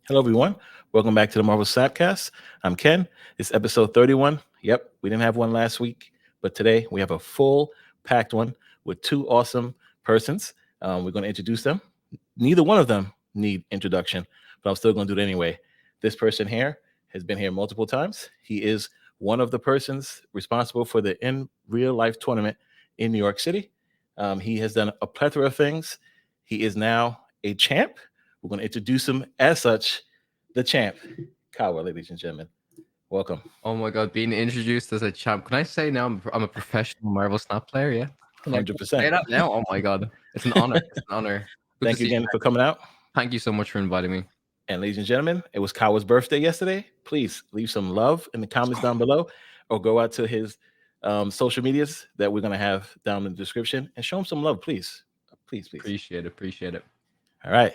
Hello, everyone. Welcome back to the Marvel Snapcast. I'm Ken. It's episode 31. Yep, we didn't have one last week, but today we have a full packed one with two awesome persons. We're going to introduce them. Neither one of them need introduction, but I'm still going to do it anyway. This person here has been here multiple times. He is one of the persons responsible for the In Real Life tournament in New York City. He has done a plethora of things. He is now a champ. We're going to introduce him as such, the Champ Kawa, ladies and gentlemen. Welcome. Oh my god, being introduced as a champ. Can I say now I'm a professional Marvel Snap player? Yeah. Can I 100%. say that now? Oh my god. It's an honor. It's an honor. Good Thank to you see again for coming out. Thank you so much for inviting me. And ladies and gentlemen, it was Kawa's birthday yesterday. Please leave some love in the comments down below or go out to his social medias that we're going to have down in the description and show him some love, please. Please. Appreciate it. All right.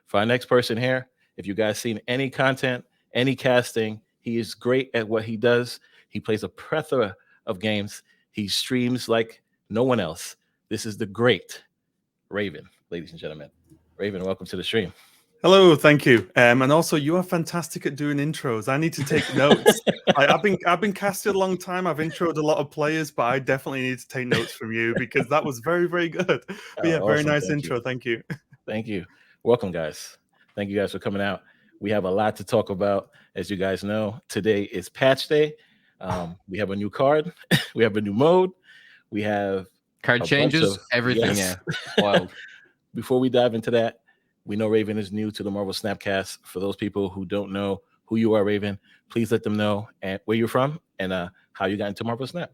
For our next person here, if you guys seen any content, any casting, he is great at what he does. He plays a plethora of games. He streams like no one else. This is the great Raven, ladies and gentlemen. Raven, welcome to the stream. Hello, thank you. And also, you are fantastic at doing intros. I need to take notes. I've been casted a long time. I've introed a lot of players, but I definitely need to take notes from you because that was very, very good. But yeah, awesome. Very nice intro. Thank you. Thank you. Welcome, guys. Thank you guys for coming out. We have a lot to talk about. As you guys know, today is patch day. We have a new card. We have a new mode. We have card changes, everything. Yes. Yeah. Wild. Before we dive into that, we know Raven is new to the Marvel Snapcast. For those people who don't know who you are, Raven, please let them know and where you're from and how you got into Marvel Snap.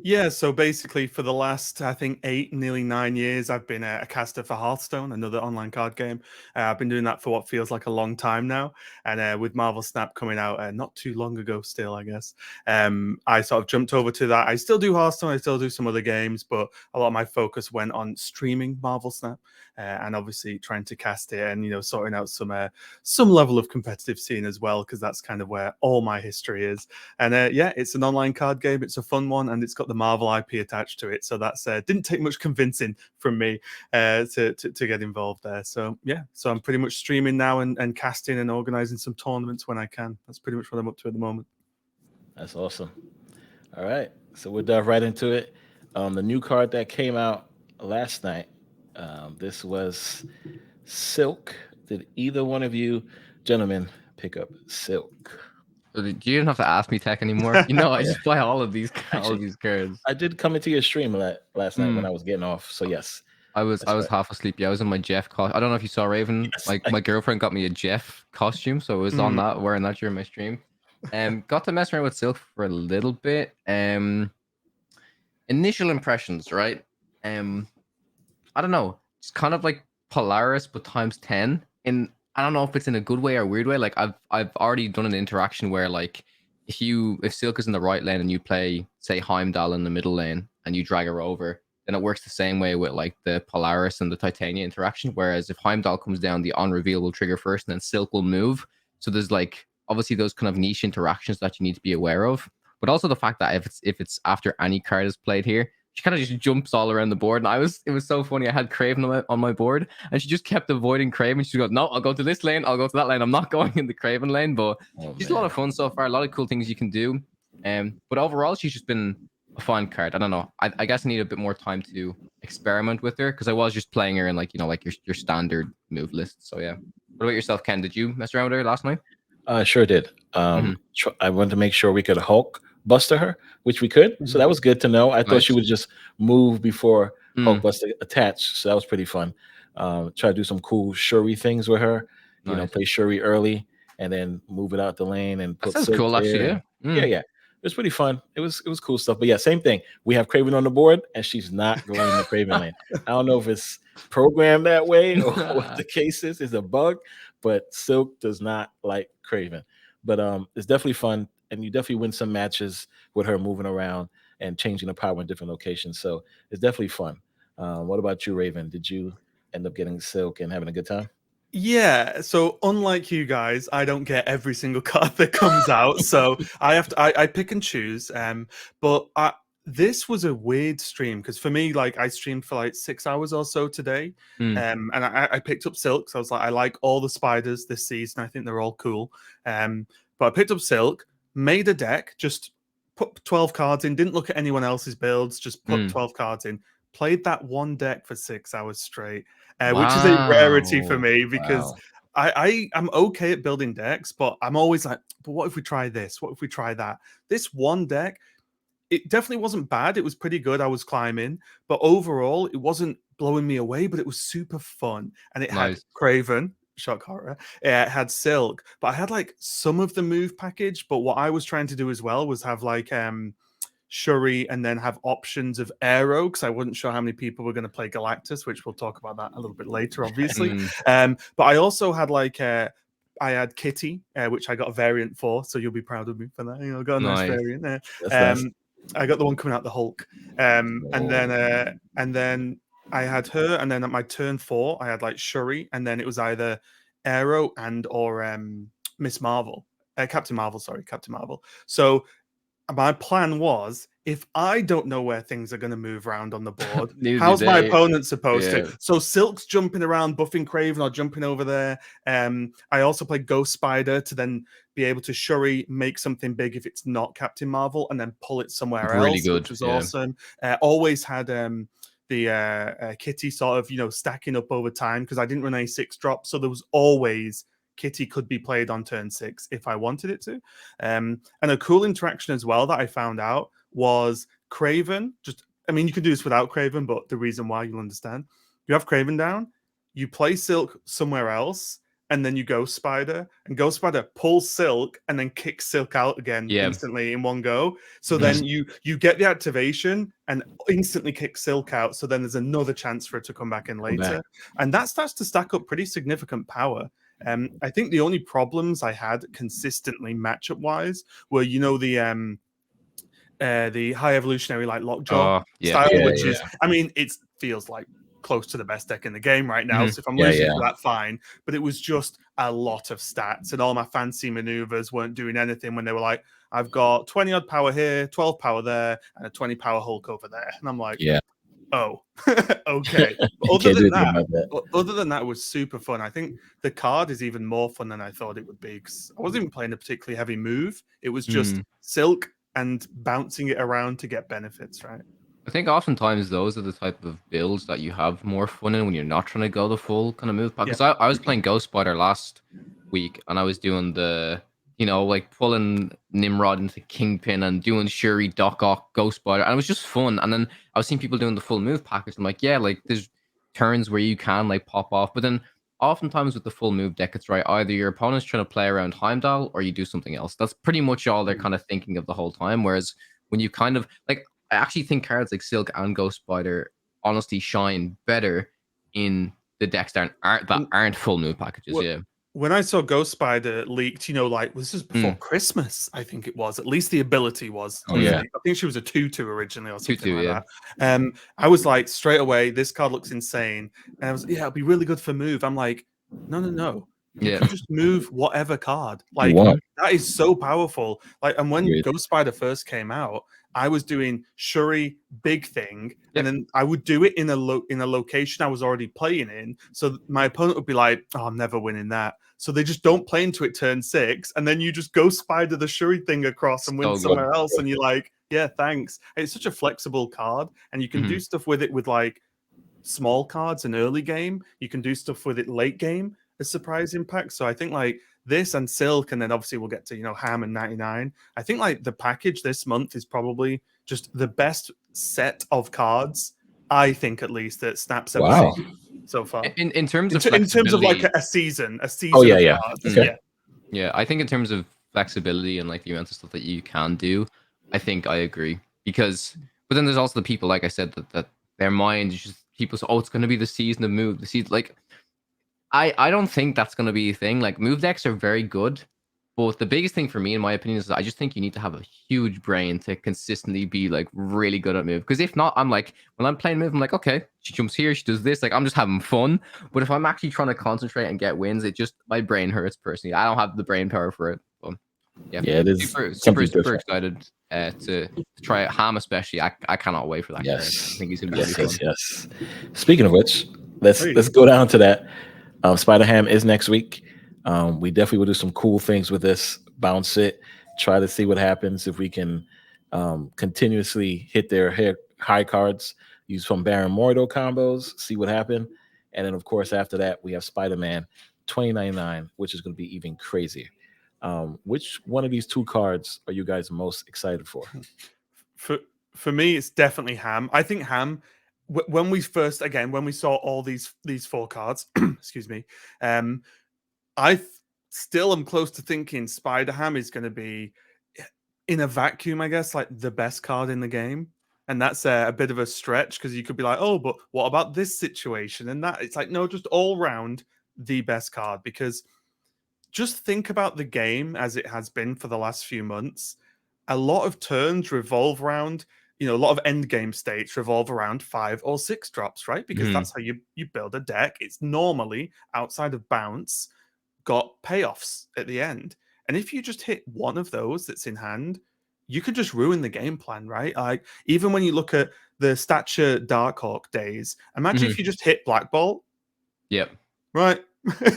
Yeah, so basically for the last, I think, 8, nearly 9 years, I've been a caster for Hearthstone, another online card game. I've been doing that for what feels like a long time now. And with Marvel Snap coming out not too long ago still, I guess, I sort of jumped over to that. I still do Hearthstone, I still do some other games, but a lot of my focus went on streaming Marvel Snap and obviously trying to cast it and, sorting out some level of competitive scene as well, because that's kind of where all my history is. And yeah, it's an online card game. It's a fun one, and it's got the Marvel IP attached to it, so that's didn't take much convincing from me to get involved there. So yeah, so I'm pretty much streaming now and casting and organizing some tournaments when I can. That's pretty much what I'm up to at the moment. That's awesome. All right, so we'll dive right into it. The new card that came out last night, this was Silk. Did either one of you gentlemen pick up Silk? You didn't have to ask me tech anymore. I just play all of these cards. I did come into your stream last night when I was getting off. So yes, I was half asleep. Yeah, I was in my Jeff costume. I don't know if you saw Raven. Yes, my girlfriend got me a Jeff costume, so I was on that, wearing that during my stream. Got to mess around with Silk for a little bit. Initial impressions, right? I don't know. It's kind of like Polaris, but times 10. I don't know if it's in a good way or a weird way. Like I've already done an interaction where like if Silk is in the right lane and you play, say, Heimdall in the middle lane and you drag her over, then it works the same way with like the Polaris and the Titania interaction. Whereas if Heimdall comes down, the on reveal will trigger first and then Silk will move. So there's like obviously those kind of niche interactions that you need to be aware of. But also the fact that if it's after any card is played here, she kind of just jumps all around the board, and it was so funny. I had Craven on my board, and she just kept avoiding Craven. She goes, "No, I'll go to this lane. I'll go to that lane. I'm not going in the Craven lane." But she's a lot of fun so far. A lot of cool things you can do. But overall, she's just been a fun card. I don't know. I guess I need a bit more time to experiment with her because I was just playing her in like your standard move list. So yeah. What about yourself, Ken? Did you mess around with her last night? Sure did. I wanted to make sure we could Hulk Buster her, which we could. So that was good to know. I thought she would just move before Hulk Buster attached. So that was pretty fun. Try to do some cool Shuri things with her. Play Shuri early and then move it out the lane and put. That sounds cool, actually. Yeah. Yeah. It was pretty fun. It was cool stuff. But yeah, same thing. We have Craven on the board, and she's not going in the Craven lane. I don't know if it's programmed that way or what the case is. It's a bug, but Silk does not like Craven. But it's definitely fun. And you definitely win some matches with her moving around and changing the power in different locations. So it's definitely fun. What about you, Raven? Did you end up getting Silk and having a good time? Yeah, so unlike you guys, I don't get every single card that comes out. So I pick and choose. But this was a weird stream because for me, like I streamed for like 6 hours or so today, and I picked up Silk. So I was like, I like all the spiders this season. I think they're all cool. But I picked up Silk, made a deck, just put 12 cards in, didn't look at anyone else's builds, just put 12 cards in, played that one deck for 6 hours straight, which is a rarity for me because I'm okay at building decks, but I'm always like, but what if we try this? What if we try that? This one deck, it definitely wasn't bad. It was pretty good. I was climbing, but overall, it wasn't blowing me away, but it was super fun. And it had Craven, shock horror. It had Silk, but I had like some of the move package. But what I was trying to do as well was have like Shuri and then have options of Aero because I wasn't sure how many people were going to play Galactus, which we'll talk about that a little bit later, obviously. But I also had like I had Kitty, which I got a variant for, so you'll be proud of me for that. You know, I got a nice variant there. Nice. I got the one coming out the Hulk, and then I had her, and then at my turn 4, I had like Shuri, and then it was either Aero and or Miss Marvel, Captain Marvel. Sorry, Captain Marvel. So my plan was, if I don't know where things are going to move around on the board, how's my opponent supposed to? So Silk's jumping around, buffing Craven or jumping over there. I also played Ghost Spider to then be able to Shuri, make something big if it's not Captain Marvel, and then pull it somewhere else, which was awesome. Always had the Kitty sort of, you know, stacking up over time because I didn't run any 6-drop, so there was always Kitty could be played on turn 6 if I wanted it to. And a cool interaction as well that I found out was Craven. I mean, you can do this without Craven, but the reason why you'll understand. You have Craven down, you play Silk somewhere else, and then you Ghost Spider, and Ghost Spider pulls Silk and then kicks Silk out again instantly in one go. So then you get the activation and instantly kick Silk out. So then there's another chance for it to come back in later. And that starts to stack up pretty significant power. I think the only problems I had consistently matchup wise were, you know, the high evolutionary like Lockjaw style, which is, I mean, it feels like close to the best deck in the game right now. So if I'm losing to that, fine. But it was just a lot of stats, and all my fancy maneuvers weren't doing anything when they were like, I've got 20 odd power here, 12 power there, and a 20 power Hulk over there. And I'm like, oh, okay. Other than that, it was super fun. I think the card is even more fun than I thought it would be because I wasn't even playing a particularly heavy move. It was just Silk and bouncing it around to get benefits, right? I think oftentimes those are the type of builds that you have more fun in when you're not trying to go the full kind of move pack. Because I was playing Ghost Spider last week and I was doing the, you know, like pulling Nimrod into Kingpin and doing Shuri, Doc Ock, Ghost Spider, and it was just fun. And then I was seeing people doing the full move package. I'm like, yeah, like there's turns where you can like pop off, but then oftentimes with the full move deck, it's right. Either your opponent's trying to play around Heimdall or you do something else. That's pretty much all they're kind of thinking of the whole time. Whereas when you kind of like, I actually think cards like Silk and Ghost Spider honestly shine better in the decks that aren't full move packages. When I saw Ghost Spider leaked, you know, like this was before Christmas, I think it was. At least the ability was. I think she was a 2/2 originally or something like that. I was like, straight away, this card looks insane. And I was, it'll be really good for move. I'm like, no. You can just move whatever card. Like that is so powerful. Like, and when Ghost Spider first came out, I was doing Shuri big thing, and then I would do it in a location I was already playing in. So my opponent would be like, "Oh, I'm never winning that." So they just don't play into it turn 6, and then you just Ghost Spider the Shuri thing across and win somewhere else, and you're like, "Yeah, thanks." And it's such a flexible card, and you can do stuff with it with like small cards in early game. You can do stuff with it late game as surprise impact. So I think like this and Silk, and then obviously we'll get to, you know, Ham and 99. I think like the package this month is probably just the best set of cards, I think, at least, that Snap's ever seen so far. In terms of like a season. Of cards. Yeah, I think in terms of flexibility and like the amount of stuff that you can do, I think I agree. But then there's also the people, like I said, that their mind is just people say, oh, it's going to be the season of move. The season, like, I don't think that's going to be a thing. Like, move decks are very good, but the biggest thing for me, in my opinion, is I just think you need to have a huge brain to consistently be like really good at move. Because if not, I'm like, when I'm playing move, I'm like, okay, she jumps here, she does this, like I'm just having fun. But if I'm actually trying to concentrate and get wins, it just, my brain hurts personally. I don't have the brain power for it. But Yeah, Yeah, it is super something different. excited to try it. Ham especially. I cannot wait for that card. I think he's gonna be really fun. Yes. Speaking of which, let's Hey. go down to that. Spider Ham is next week. We definitely will do some cool things with this. Bounce it, try to see what happens if we can continuously hit their high cards. Use some Baron Mordo combos, see what happened, and then of course after that we have Spider-Man 2099, which is going to be even crazier. Which one of these two cards are you guys most excited for? For me, it's definitely Ham. I think Ham. When we saw all these four cards, excuse me, I still am close to thinking Spider Ham is going to be in a vacuum, I guess, like the best card in the game. And that's a bit of a stretch because you could be like, oh, but what about this situation? And that it's like, no, just all round the best card because just think about the game as it has been for the last few months. A lot of turns revolve around, a lot of end game states revolve around 5 or 6 drops, right? Because that's how you build a deck. It's normally outside of bounce, got payoffs at the end. And if you just hit one of those that's in hand, you could just ruin the game plan, right? Like even when you look at the Stature Darkhawk days, imagine if you just hit Black Bolt. Yep. Right.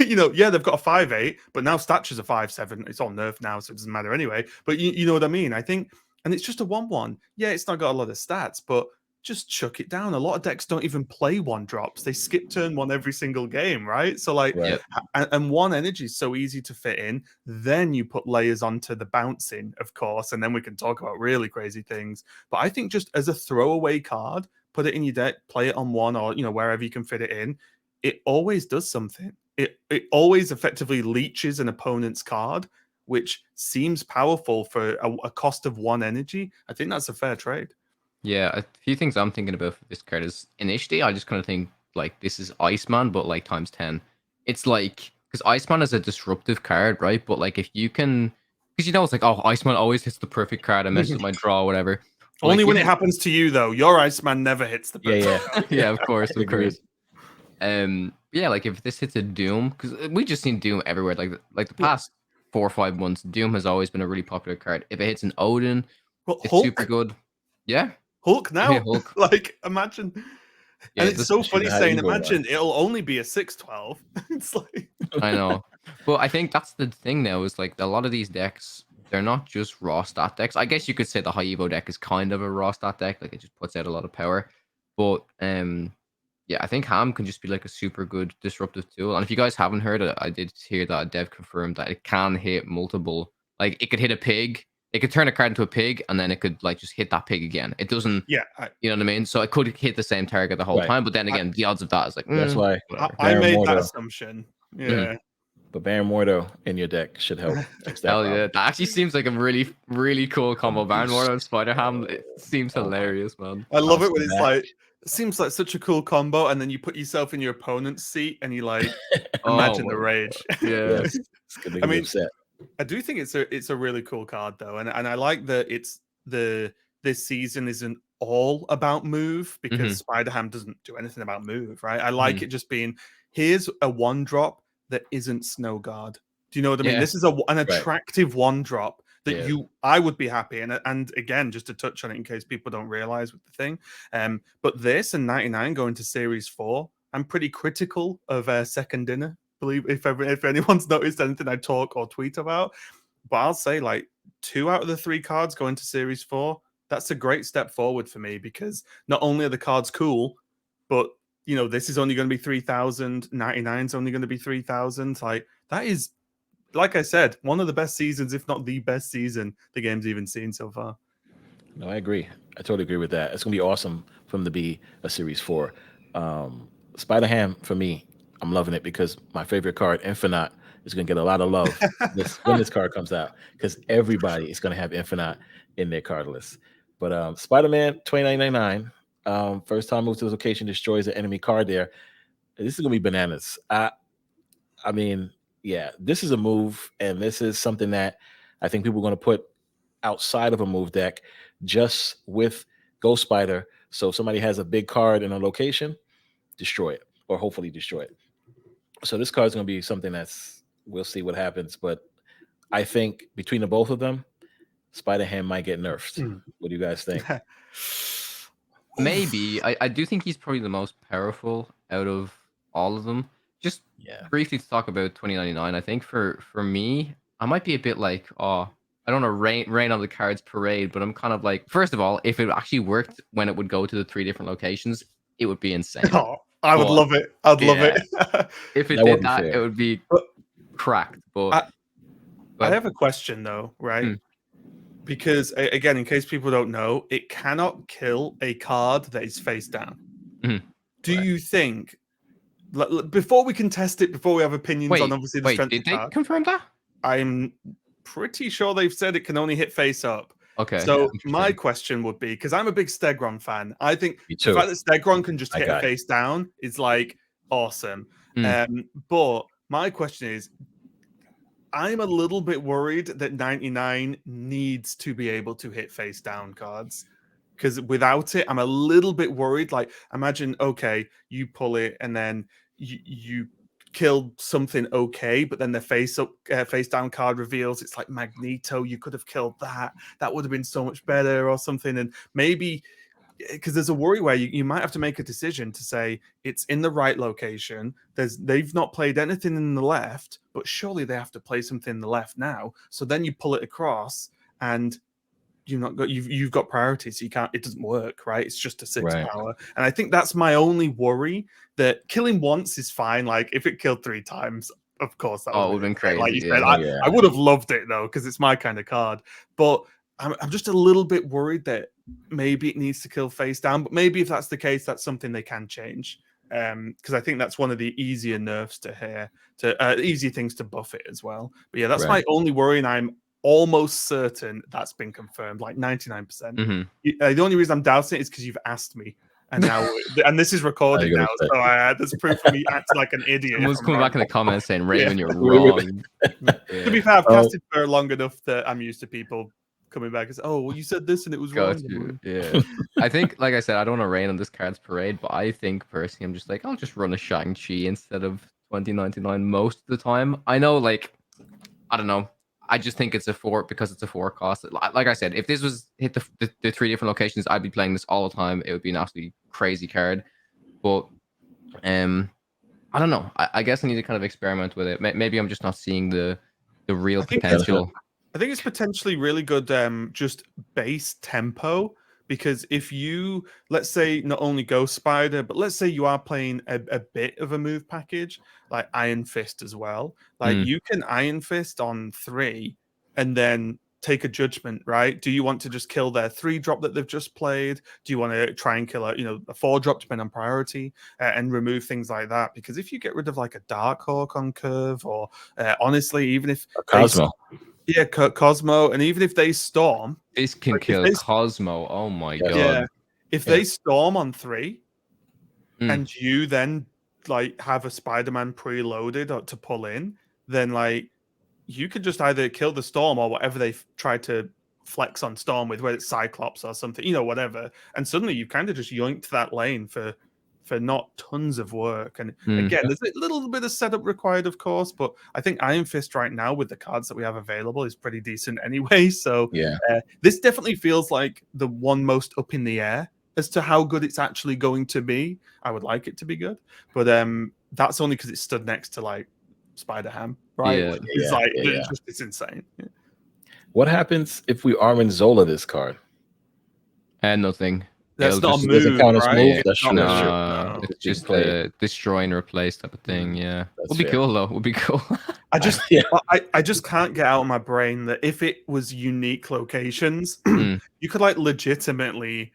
Yeah, they've got a 5/8, but now Stature's a 5/7. It's all nerfed now, so it doesn't matter anyway. But you know what I mean? I think, and it's just a 1/1. Yeah, it's not got a lot of stats, but just chuck it down. A lot of decks don't even play 1-drops. They skip turn 1 every single game, right? So like, Right. and 1 energy is so easy to fit in. Then you put layers onto the bouncing, of course, and then we can talk about really crazy things. But I think just as a throwaway card, put it in your deck, play it on 1 or wherever you can fit it in. It always does something. It always effectively leeches an opponent's card, which seems powerful for a cost of 1 energy. I think that's a fair trade. Yeah, a few things I'm thinking about for this card is initially I just kind of think like this is Iceman, but like times 10. It's like because Iceman is a disruptive card, right? But like if you can, because it's like, oh, Iceman always hits the perfect card and messes with my draw or whatever. But, Only like, when it happens to you, though. Your Iceman never hits the person. yeah, of course, of Agreed. course. Yeah, like if this hits a Doom, because we just seen Doom everywhere. Like the past 4 or 5 months, Doom has always been a really popular card. If it hits an Odin, Well, it's Hulk, super good. Yeah, Hulk now. yeah, Hulk. Like, imagine. Yeah, And it's so funny High saying, ego, man. imagine it'll only be a 6/12. It's like, I know. But I think that's the thing now is like a lot of these decks, they're not just raw stat decks. I guess you could say the high Evo deck is kind of a raw stat deck, like it just puts out a lot of power. But yeah, I think Ham can just be like a super good disruptive tool. And if you guys haven't heard it, I did hear that Dev confirmed that it can hit multiple, like it could hit a pig, it could turn a card into a pig, and then it could like just hit that pig again. It doesn't, yeah, you know what I mean? So it could hit the same target the whole Right. time, but then again, the odds of that is like, That's why whatever. I made that Mordo. assumption. Yeah. But Baron Mordo in your deck should help fix that Hell problem. yeah, that actually seems like a really, really cool combo. Baron Mordo and Spider Ham, it seems hilarious, man. I love it when Bounce it's back. like, it seems like such a cool combo, and then you put yourself in your opponent's seat and you like Oh imagine the my rage. Yeah. Yes, it's gonna I be mean, upset. I do think it's a really cool card though, and I like that this season isn't all about move because Spider-Ham doesn't do anything about move, right? I like it just being here's a 1-drop that isn't Snow Guard. Do you know what I mean? Yeah. This is an attractive 1-drop that I would be happy. And again, just to touch on it in case people don't realize with the thing, but this and 99 going to Series 4, I'm pretty critical of Second Dinner. Believe if anyone's noticed anything I talk or tweet about, but I'll say like 2 out of the 3 cards going to Series 4. That's a great step forward for me because not only are the cards cool, but this is only going to be 3,000. 99 is only going to be 3,000. Like that is, like I said, one of the best seasons, if not the best season the game's even seen so far. No, I agree. I totally agree with that. It's gonna be awesome for them to be a Series 4. Spider Ham for me, I'm loving it because my favorite card, Infinite, is gonna get a lot of love when this card comes out because everybody is gonna have Infinite in their card list. But Spider-Man 2999, first time move to the location destroys an enemy card there. This is gonna be bananas. I mean, yeah, this is a move, and this is something that I think people are going to put outside of a move deck just with Ghost Spider. So if somebody has a big card in a location, destroy it, or hopefully destroy it. So this card is going to be something we'll see what happens. But I think between the both of them, Spider-Ham might get nerfed. What do you guys think? Maybe. I do think he's probably the most powerful out of all of them. Just briefly to talk about 2099, I think for me, I might be a bit like, oh, I don't want to rain on the cards parade, but I'm kind of like, first of all, if it actually worked when it would go to the 3 different locations, it would be insane. Oh, I would love it. I'd love it. If it did that, it would be cracked. But I have a question though, right? Because again, in case people don't know, it cannot kill a card that is face down. Do you think, before we can test it, before we have opinions on obviously the strength did of the they card, confirm that? I'm pretty sure they've said it can only hit face up. Okay. So my question would be, because I'm a big Stegron fan, I think the fact that Stegron can just hit a face down is like awesome. But my question is, I'm a little bit worried that 99 needs to be able to hit face down cards, because without it, I'm a little bit worried. Like, imagine, okay, you pull it and then you killed something okay, but then the face down card reveals it's like Magneto. You could have killed that. That would have been so much better or something. And maybe because there's a worry where you might have to make a decision to say it's in the right location. They've not played anything in the left, but surely they have to play something in the left now. So then you pull it across, and you've got priority, so you can't. It doesn't work, right? It's just a 6 power, and I think that's my only worry. That killing once is fine. Like if it killed 3 times, of course that would have been crazy. Like you said, I would have loved it though, because it's my kind of card. But I'm just a little bit worried that maybe it needs to kill face down, but maybe if that's the case, that's something they can change. Because I think that's one of the easier nerfs easier things to buff it as well. But yeah, that's my only worry, and I'm almost certain that's been confirmed, like 99%. The only reason I'm doubting it is because you've asked me, and now and this is recorded now, so there's proof of me acting like an idiot. Someone's coming back in the comments saying, "Raven, you're wrong." To be fair, I've casted for long enough that I'm used to people coming back and say, "Oh, well, you said this and it was wrong." Yeah. I think, like I said, I don't want to rain on this card's parade, but I think personally, I'm just like, I'll just run a Shang-Chi instead of 2099 most of the time. I know, like, I don't know. I just think it's a 4 because it's a 4 cost. Like I said, if this was hit the 3 different locations, I'd be playing this all the time. It would be an absolutely crazy card. But I don't know. I guess I need to kind of experiment with it. Maybe I'm just not seeing the real potential. I think it's potentially really good just base tempo, because if you, let's say, not only Ghost Spider, but let's say you are playing a bit of a move package, like Iron Fist as well. Like you can Iron Fist on 3 and then take a judgment, right? Do you want to just kill their 3-drop that they've just played? Do you want to try and kill a 4-drop, depending on priority, and remove things like that? Because if you get rid of like a Darkhawk on curve, or honestly, even if Cosmo. Yeah, Cosmo, and even if they storm, this can kill Cosmo. Oh my god! Yeah, if they storm on 3, and you then like have a Spider-Man preloaded to pull in, then like you could just either kill the storm or whatever they try to flex on storm with, whether it's Cyclops or something, whatever, and suddenly you've kind of just yoinked that lane for not tons of work. And again, there's a little bit of setup required, of course, but I think Iron Fist right now with the cards that we have available is pretty decent anyway. So this definitely feels like the one most up in the air as to how good it's actually going to be. I would like it to be good, but that's only because it stood next to like Spider-Ham, right? It's insane. What happens if we Armin Zola this card? And nothing. That's not a move, right? That's true. No, it's just a destroy and replace type of thing. Yeah, would be cool though. Would be cool. I just can't get out of my brain that if it was unique locations, you could like legitimately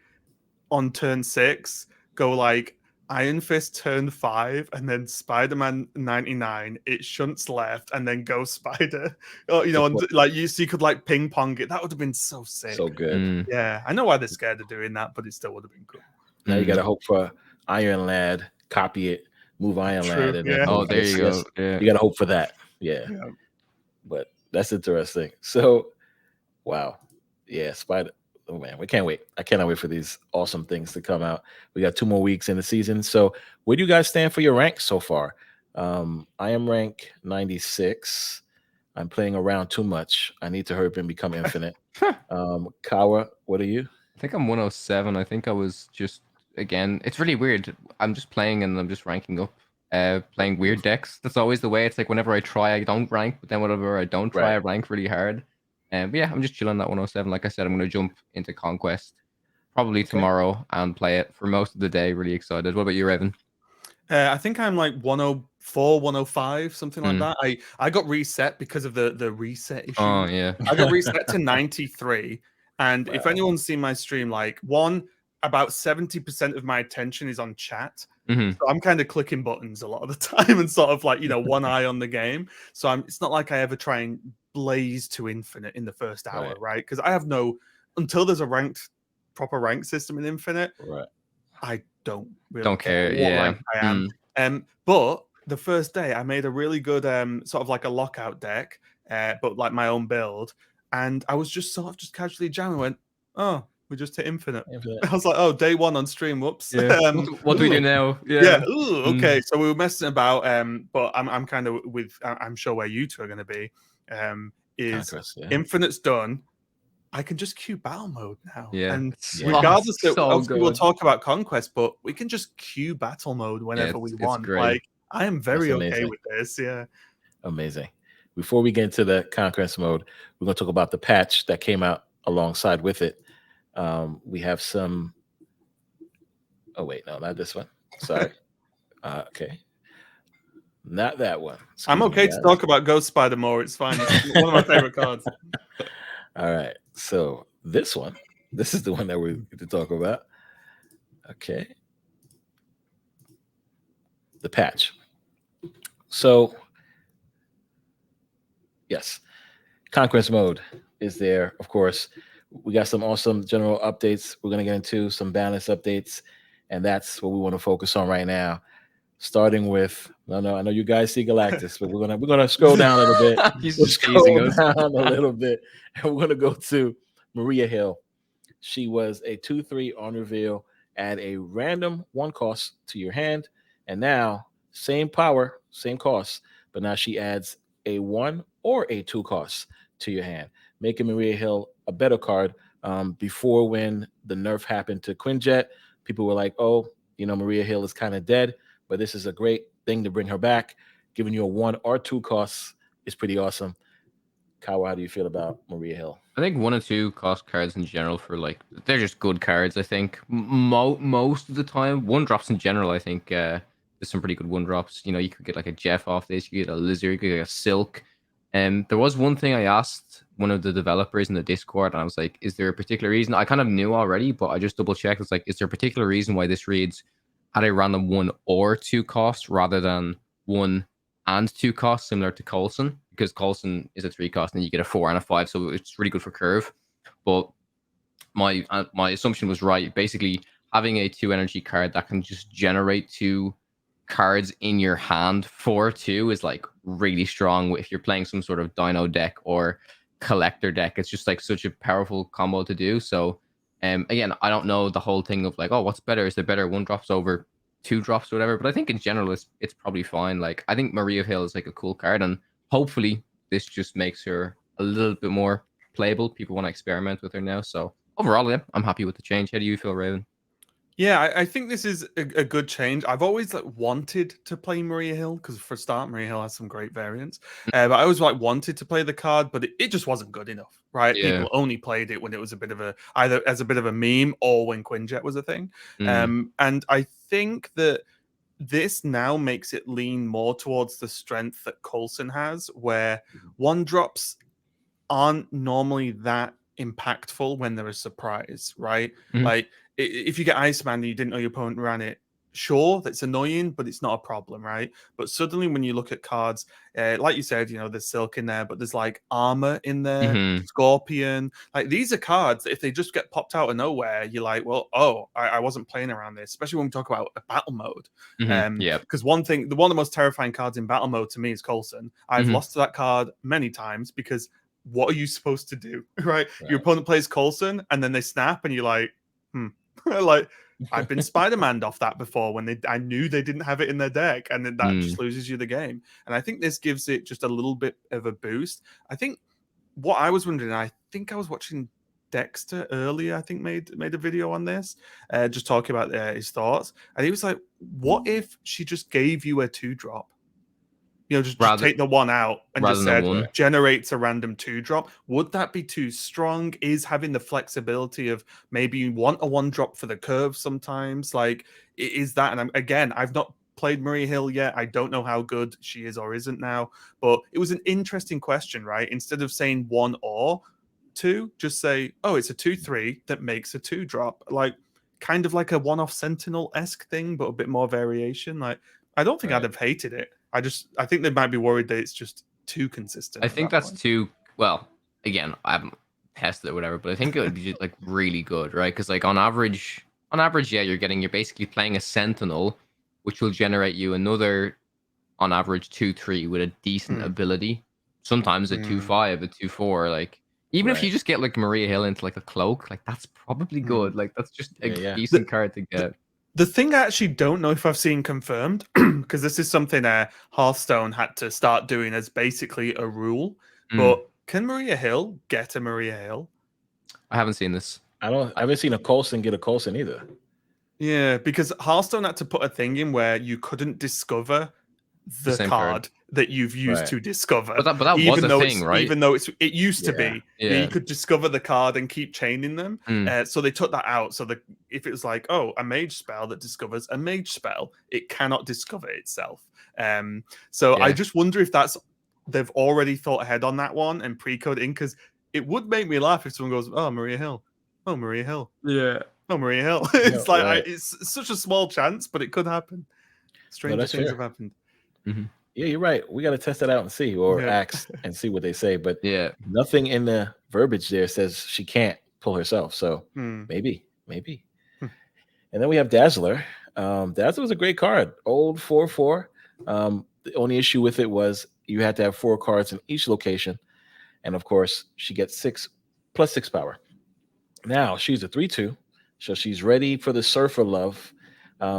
on turn 6 go like Iron Fist turn 5 and then Spider-Man 99. It shunts left and then Ghost Spider. So you could like ping pong it. That would have been so sick. So good. Yeah, I know why they're scared of doing that, but it still would have been cool. Now you got to hope for Iron Lad, copy it, move Iron Lad, and then there you go. Yeah. You got to hope for that. Yeah, but that's interesting. So, wow, yeah, Spider. Oh man, we can't wait. I cannot wait for these awesome things to come out. We got 2 more weeks in the season. So where do you guys stand for your ranks so far? I am rank 96. I'm playing around too much. I need to hurry up and become infinite. Kawa, what are you? I think I'm 107. I think I was just again. It's really weird. I'm just playing and I'm just ranking up. Playing weird decks. That's always the way. It's like whenever I try, I don't rank, but then whenever I don't try, I rank really hard. But yeah, I'm just chilling at 107. Like I said, I'm going to jump into Conquest probably tomorrow and play it for most of the day. Really excited. What about you, Raven? I think I'm like 104, 105, something like that. I got reset because of the reset issue. Oh yeah. I got reset to 93. And if anyone's seen my stream, like about 70% of my attention is on chat. So I'm kind of clicking buttons a lot of the time and sort of like, one eye on the game. So it's not like I ever try and blaze to infinite in the first hour, right? Because I have until there's a proper rank system in infinite, I don't really care what rank I am. But the first day I made a really good sort of like a lockout deck, but like my own build. And I was just sort of just casually jamming, went, oh, we just hit infinite. I was like, oh, day one on stream. Whoops. Yeah. What do we do now? Yeah. Ooh, okay. So we were messing about. But I'm kind of with. I'm sure where you two are going to be. Is Infinite's done. I can just queue battle mode now. Yeah. And regardless of obviously we'll talk about Conquest, but we can just queue battle mode whenever we want. Great. Like I am very okay with this. Yeah. Amazing. Before we get into the Conquest mode, we're going to talk about the patch that came out alongside with it. We have some. Oh wait, no, not this one. Sorry. Okay, not that one. I'm okay to talk about Ghost Spider more. It's fine. It's one of my favorite cards. All right, so this is the one that we're going to talk about. Okay, the patch. So yes, Conquest mode is there, of course. We got some awesome general updates. We're going to get into some balance updates, and that's what we want to focus on right now. Starting with, I know you guys see Galactus, but we're gonna scroll down a little bit. He's scroll down a little bit, and we're gonna go to Maria Hill. She was a 2/3 on reveal, add a random 1 cost to your hand, and now same power, same cost, but now she adds a 1 or a 2 cost to your hand, making Maria Hill a better card. Before, when the nerf happened to Quinjet, people were like, oh, Maria Hill is kind of dead, but this is a great thing to bring her back. Giving you a 1 or 2 costs is pretty awesome. Kawa, how do you feel about Maria Hill? I think 1 or 2 cost cards in general they're just good cards. I think most of the time, 1-drops in general, I think there's some pretty good 1-drops. You could get like a Jeff off this, you could get a Lizard, you could get a Silk. There was one thing I asked one of the developers in the Discord, and I was like, is there a particular reason? I kind of knew already, but I just double checked. It's like, is there a particular reason why this reads at a random 1 or 2 cost rather than 1 and 2 costs, similar to Coulson? Because Coulson is a 3 cost and you get a 4 and a 5, so it's really good for curve. But my assumption was right. Basically, having a 2 energy card that can just generate 2 cards in your hand for 2 is like really strong if you're playing some sort of Dino deck or collector deck. It's just like such a powerful combo to do. So again, I don't know the whole thing of like, oh, what's better? Is there better 1-drops over 2-drops or whatever? But I think in general it's probably fine. Like, I think Maria Hill is like a cool card, and hopefully this just makes her a little bit more playable. People want to experiment with her now. So overall, yeah, I'm happy with the change. How do you feel, Raven? Yeah, I think this is a good change. I've always wanted to play Maria Hill because for a start, Maria Hill has some great variants. But I always wanted to play the card, but it just wasn't good enough, right? Yeah. People only played it when it was either as a bit of a meme or when Quinjet was a thing. And I think that this now makes it lean more towards the strength that Coulson has, where 1-drops aren't normally that impactful when they're a surprise, right? Like, if you get Iceman and you didn't know your opponent ran it, sure, that's annoying, but it's not a problem, right? But suddenly when you look at cards, like you said, there's Silk in there, but there's like Armor in there, Scorpion. Like, these are cards that if they just get popped out of nowhere, you're like, well, I wasn't playing around this, especially when we talk about a battle mode. Because one of the most terrifying cards in battle mode to me is Coulson. I've lost to that card many times because what are you supposed to do, right? Your opponent plays Coulson and then they snap and you're like, like, I've been Spider-Man off that before when I knew they didn't have it in their deck, and then that just loses you the game. And I think this gives it just a little bit of a boost. I think what I was wondering, I think I was watching Dexter earlier, I think made a video on this, just talking about his thoughts. And he was like, what if she just gave you a 2-drop? You know, just take the one out and just said generates a random 2-drop. Would that be too strong? Is having the flexibility of maybe you want a 1-drop for the curve sometimes? Like, is that? And I've not played Maria Hill yet. I don't know how good she is or isn't now. But it was an interesting question, right? Instead of saying 1 or 2, just say, oh, it's a 2/3 that makes a 2-drop. Like, kind of like a one-off Sentinel-esque thing, but a bit more variation. Like, I don't think I'd have hated it. I think they might be worried that it's just too consistent. I think that's too, well, again, I haven't tested it or whatever, but I think it would be like really good, right? Because like on average, yeah, you're basically playing a Sentinel, which will generate you another, on average, 2/3 with a decent ability. Sometimes a 2/5, a 2/4, like even if you just get like Maria Hill into like a cloak, like that's probably good. Like that's just a decent card to get. The thing I actually don't know if I've seen confirmed, because this is something Hearthstone had to start doing as basically a rule. But can Maria Hill get a Maria Hill? I haven't seen this. I haven't seen a Coulson get a Coulson either. Yeah, because Hearthstone had to put a thing in where you couldn't discover the card that you've used to discover. But that was a thing, right? Even though it used to be. Yeah. You could discover the card and keep chaining them. So they took that out. So if it was like, oh, a mage spell that discovers a mage spell, it cannot discover itself. I just wonder if they've already thought ahead on that one and pre-coded in, because it would make me laugh if someone goes, oh, Maria Hill. Oh, Maria Hill. Yeah. Oh, Maria Hill. It's it's such a small chance, but it could happen. Stranger things have happened. Yeah, you're right. We got to test it out and see, or ask and see what they say. But nothing in the verbiage there says she can't pull herself. So maybe. And then we have Dazzler. Dazzler was a great card. Old 4/4. The only issue with it was you had to have 4 cards in each location. And of course, she gets 6 plus 6 power. Now she's a 3/2. So she's ready for the Surfer love.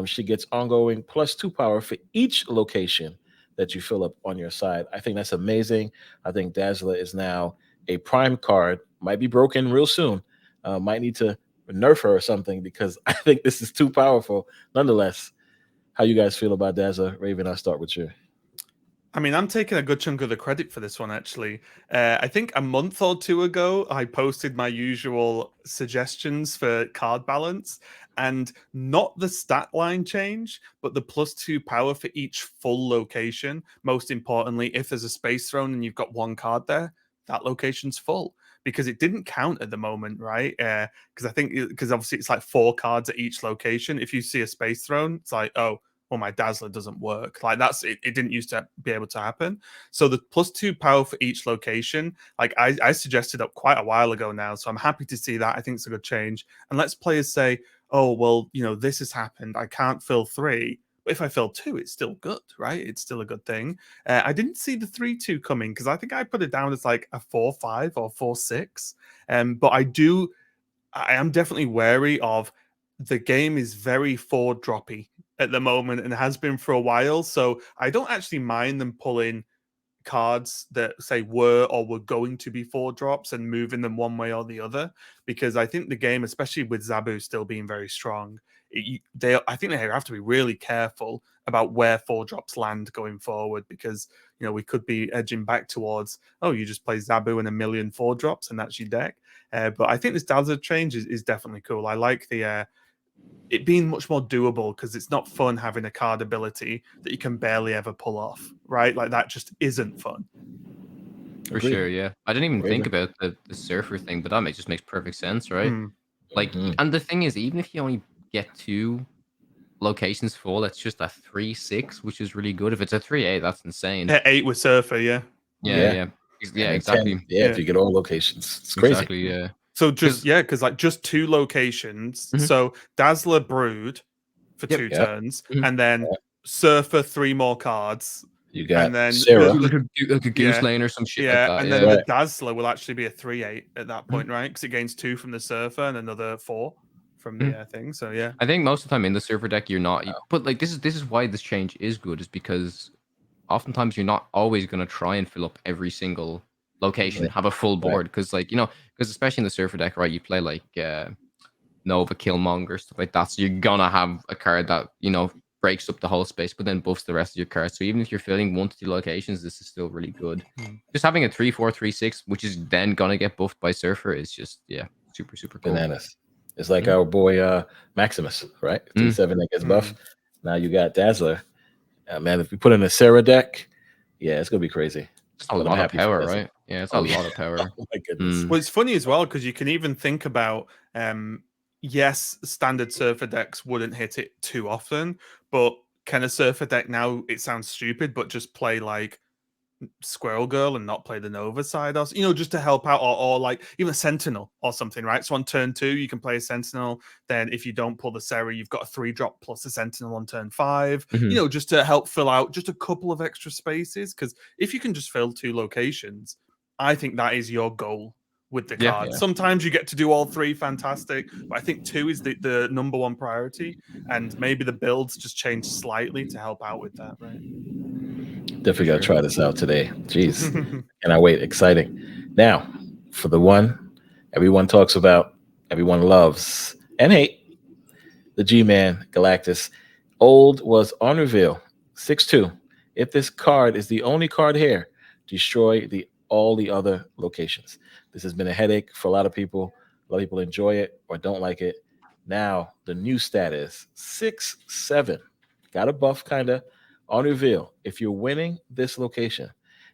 She gets ongoing plus 2 power for each location that you fill up on your side. I think that's amazing. I think Dazzler is now a prime card. Might be broken real soon. Might need to nerf her or something, because I think this is too powerful. Nonetheless, how you guys feel about Dazzler? Raven, I'll start with you. I mean, I'm taking a good chunk of the credit for this one, actually. I think a month or 2 ago, I posted my usual suggestions for card balance, and not the stat line change, but the plus 2 power for each full location. Most importantly, if there's a space throne and you've got 1 card there, that location's full, because it didn't count at the moment, right? Because obviously it's like 4 cards at each location. If you see a space throne, it's like, oh, well, my Dazzler doesn't work. Like that's it. It didn't used to be able to happen. So the plus 2 power for each location, like I suggested up quite a while ago now. So I'm happy to see that. I think it's a good change. And let's players say, oh, well, this has happened. I can't fill 3. But if I fill 2, it's still good, right? It's still a good thing. I didn't see the 3/2 coming, because I think I put it down as like a 4/5 or 4/6. But I am definitely wary of the game is very 4-droppy at the moment and has been for a while. So I don't actually mind them pulling cards that say were going to be 4-drops and moving them one way or the other, because I think the game, especially with Zabu still being very strong, I think they have to be really careful about where 4-drops land going forward, because we could be edging back towards, oh, you just play Zabu and a million 4-drops and that's your deck. But I think this Dazzler change is definitely cool. I like the it being much more doable, because it's not fun having a card ability that you can barely ever pull off, right? Like that just isn't fun. For sure, yeah. I didn't even think about the Surfer thing, but that just makes perfect sense, right? Like, and the thing is, even if you only get 2 locations full, that's just a 3/6, which is really good. If it's a 3/8, that's insane. 8 with Surfer, yeah, exactly. 10, if you get all locations, it's crazy. Exactly, yeah. So because like just 2 locations. So Dazzler Brood for 2 turns, and then Surfer 3 more cards. You got and then Sarah. Like a Goose Lane or some shit like that. And then the Dazzler will actually be a 3/8 at that point, right? Because it gains 2 from the Surfer and another 4 from the thing. So yeah, I think most of the time in the server deck you're not, but like this is why this change is good, is because oftentimes you're not always going to try and fill up every single location, have a full board, because like because especially in the server deck, right? You play like Nova, Killmonger, stuff like that, so you're gonna have a card that breaks up the whole space, but then buffs the rest of your cards. So even if you're filling 1 to 2 locations, this is still really good. Just having a 3/4, 3/6, which is then gonna get buffed by Surfer, is just super cool. Bananas. It's like our boy Maximus, right? 3/7 that gets buffed. Now you got Dazzler. Man, if you put in a Sarah deck, yeah, it's gonna be crazy. It's a lot of power, right? Yeah, it's a lot of power. Oh my goodness. Well, it's funny as well because you can even think about yes, standard Surfer decks wouldn't hit it too often, but can a Surfer deck now, it sounds stupid, but just play like Squirrel Girl and not play the Nova side, or just to help out, or like even a Sentinel or something, right? So on turn 2 you can play a Sentinel, then if you don't pull the Sarah, you've got a 3-drop plus a Sentinel on turn 5, just to help fill out just a couple of extra spaces, because if you can just fill 2 locations, I think that is your goal with the card. Sometimes you get to do all 3, fantastic, but I think 2 is the number 1 priority, and maybe the builds just change slightly to help out with that, right? Definitely got to try this out today. Jeez. And I wait. Exciting. Now, for the one everyone talks about, everyone loves, and hate, the G-Man, Galactus. Old was on reveal, 6/2. If this card is the only card here, destroy all the other locations. This has been a headache for a lot of people. A lot of people enjoy it or don't like it. Now, the new stat is 6/7. Got a buff, kind of. On reveal, if you're winning this location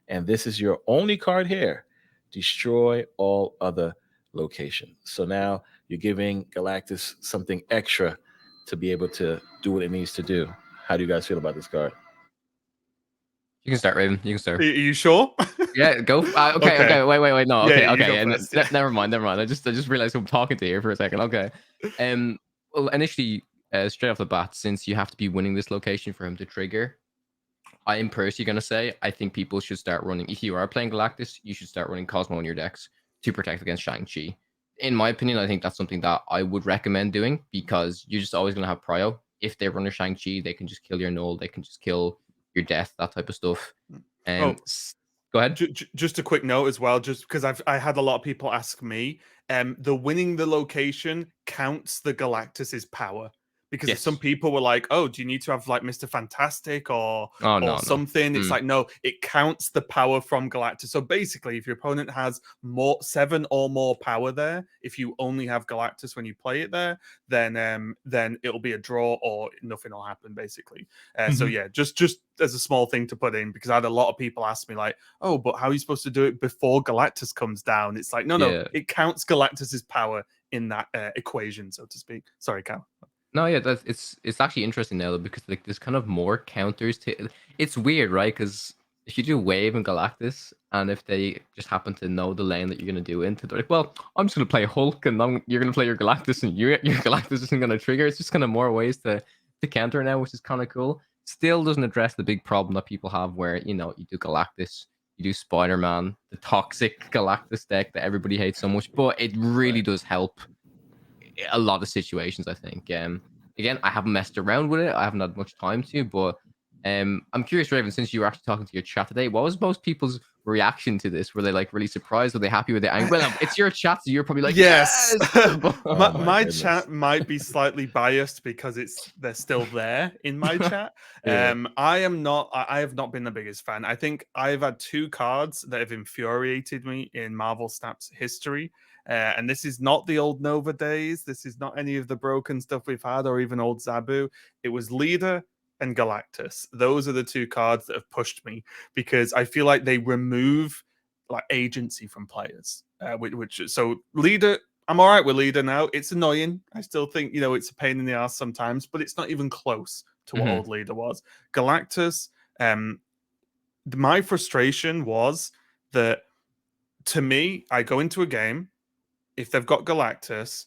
and this is your only card here, destroy all other locations. So now you're giving Galactus something extra to be able to do what it needs to do. How do you guys feel about this card? You can start, Raven. You can start. Are you sure? Yeah, go. Okay. Wait. No. Okay. Yeah, Never mind. I just realized who I'm talking to here for a second. Okay. Well, initially, straight off the bat, since you have to be winning this location for him to trigger, I am personally going to say I think people should start running. If you are playing Galactus, you should start running Cosmo in your decks to protect against Shang-Chi. In my opinion, I think that's something that I would recommend doing, because you're just always going to have prio. If they run a Shang-Chi, they can just kill your null, they can just kill your death, that type of stuff. And go ahead. Just a quick note as well, just because I had a lot of people ask me, the winning the location counts the Galactus's power. Because some people were like, oh, do you need to have like Mr. Fantastic or something? It's like, no, it counts the power from Galactus. So basically, if your opponent has 7 or more power there, if you only have Galactus when you play it there, then it'll be a draw or nothing will happen, basically. So yeah, just as a small thing to put in, because I had a lot of people ask me like, oh, but how are you supposed to do it before Galactus comes down? It's like, no, it counts Galactus's power in that equation, so to speak. Sorry, Cal. No, yeah, it's actually interesting now, because like there's kind of more counters to. It's weird, right? Because if you do Wave and Galactus, and if they just happen to know the lane that you're gonna do into, they're like, well, I'm just gonna play Hulk, and you're gonna play your Galactus, and your Galactus isn't gonna trigger. It's just kind of more ways to counter now, which is kind of cool. Still doesn't address the big problem that people have, where you do Galactus, you do Spider-Man, the toxic Galactus deck that everybody hates so much, but it really does help a lot of situations, I think. Again, I haven't messed around with it. I haven't had much time to, but I'm curious, Raven, since you were actually talking to your chat today, what was most people's reaction to this? Were they like really surprised? Were they happy with it? Well, it's your chat, so you're probably like, yes. my chat might be slightly biased because they're still there in my chat. I have not been the biggest fan. I think I've had 2 cards that have infuriated me in Marvel Snap's history. And this is not the old Nova days. This is not any of the broken stuff we've had, or even old Zabu. It was Leader and Galactus. Those are the 2 cards that have pushed me, because I feel like they remove like agency from players. So Leader, I'm all right with Leader now. It's annoying. I still think it's a pain in the ass sometimes, but it's not even close to what old Leader was. Galactus. My frustration was that, to me, I go into a game. If they've got Galactus,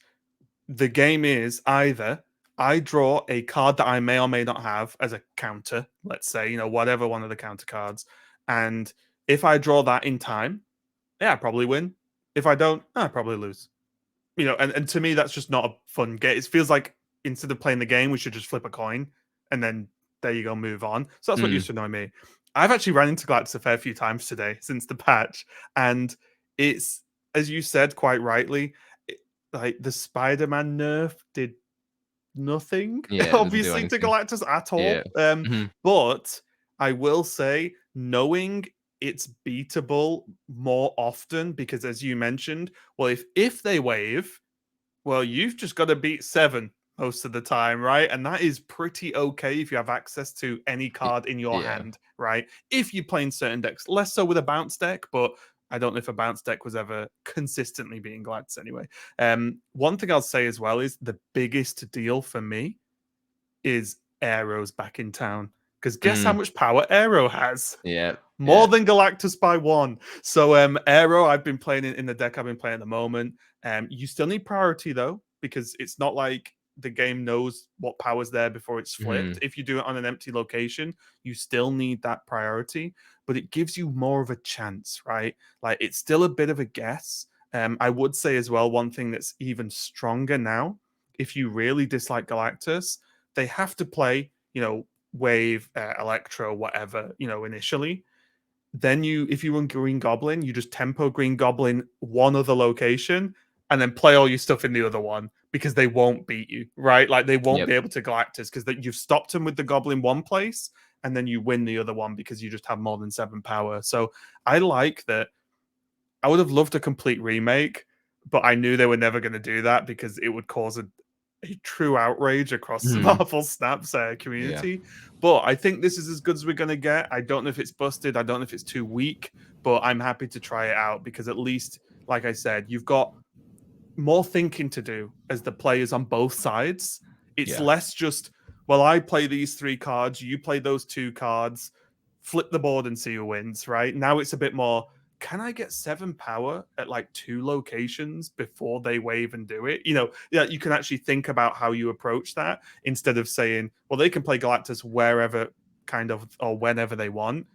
the game is either I draw a card that I may or may not have as a counter, let's say, whatever one of the counter cards. And if I draw that in time, yeah, I probably win. If I don't, I probably lose. and to me, that's just not a fun game. It feels like instead of playing the game, we should just flip a coin and then there you go, move on. So that's what used to annoy me. I've actually ran into Galactus a fair few times today since the patch, and it's, as you said quite rightly, like the Spider-Man nerf did nothing, obviously, to Galactus at all. But I will say, knowing it's beatable more often, because as you mentioned, well, if they wave, well, you've just got to beat 7 most of the time, right? And that is pretty okay if you have access to any card in your hand, right? If you're playing certain decks, less so with a bounce deck, but I don't know if a bounce deck was ever consistently beating Galactus anyway. One thing I'll say as well is the biggest deal for me is Aero's back in town. Because guess how much power Aero has? More than Galactus by 1. So Aero, I've been playing in the deck I've been playing at the moment. You still need priority though, because it's not like the game knows what power's there before it's flipped. If you do it on an empty location, you still need that priority, but it gives you more of a chance, right? Like it's still a bit of a guess. I would say as well, one thing that's even stronger now, if you really dislike Galactus, they have to play, Wave, Electro, whatever, initially. Then if you run Green Goblin, you just tempo Green Goblin one other location and then play all your stuff in the other one because they won't beat you, right? Like they won't be able to Galactus because you've stopped them with the Goblin one place and then you win the other one because you just have more than 7 power. So I like that. I would have loved a complete remake, but I knew they were never going to do that because it would cause a true outrage across the Marvel Snaps community. But I think this is as good as we're going to get. I don't know if it's busted. I don't know if it's too weak, but I'm happy to try it out because at least, like I said, you've got more thinking to do as the players on both sides. It's less just, well, I play these 3 cards, you play those 2 cards, flip the board and see who wins, right? Now it's a bit more, can I get 7 power at like 2 locations before they wave and do it? You can actually think about how you approach that instead of saying, well, they can play Galactus wherever kind of or whenever they want.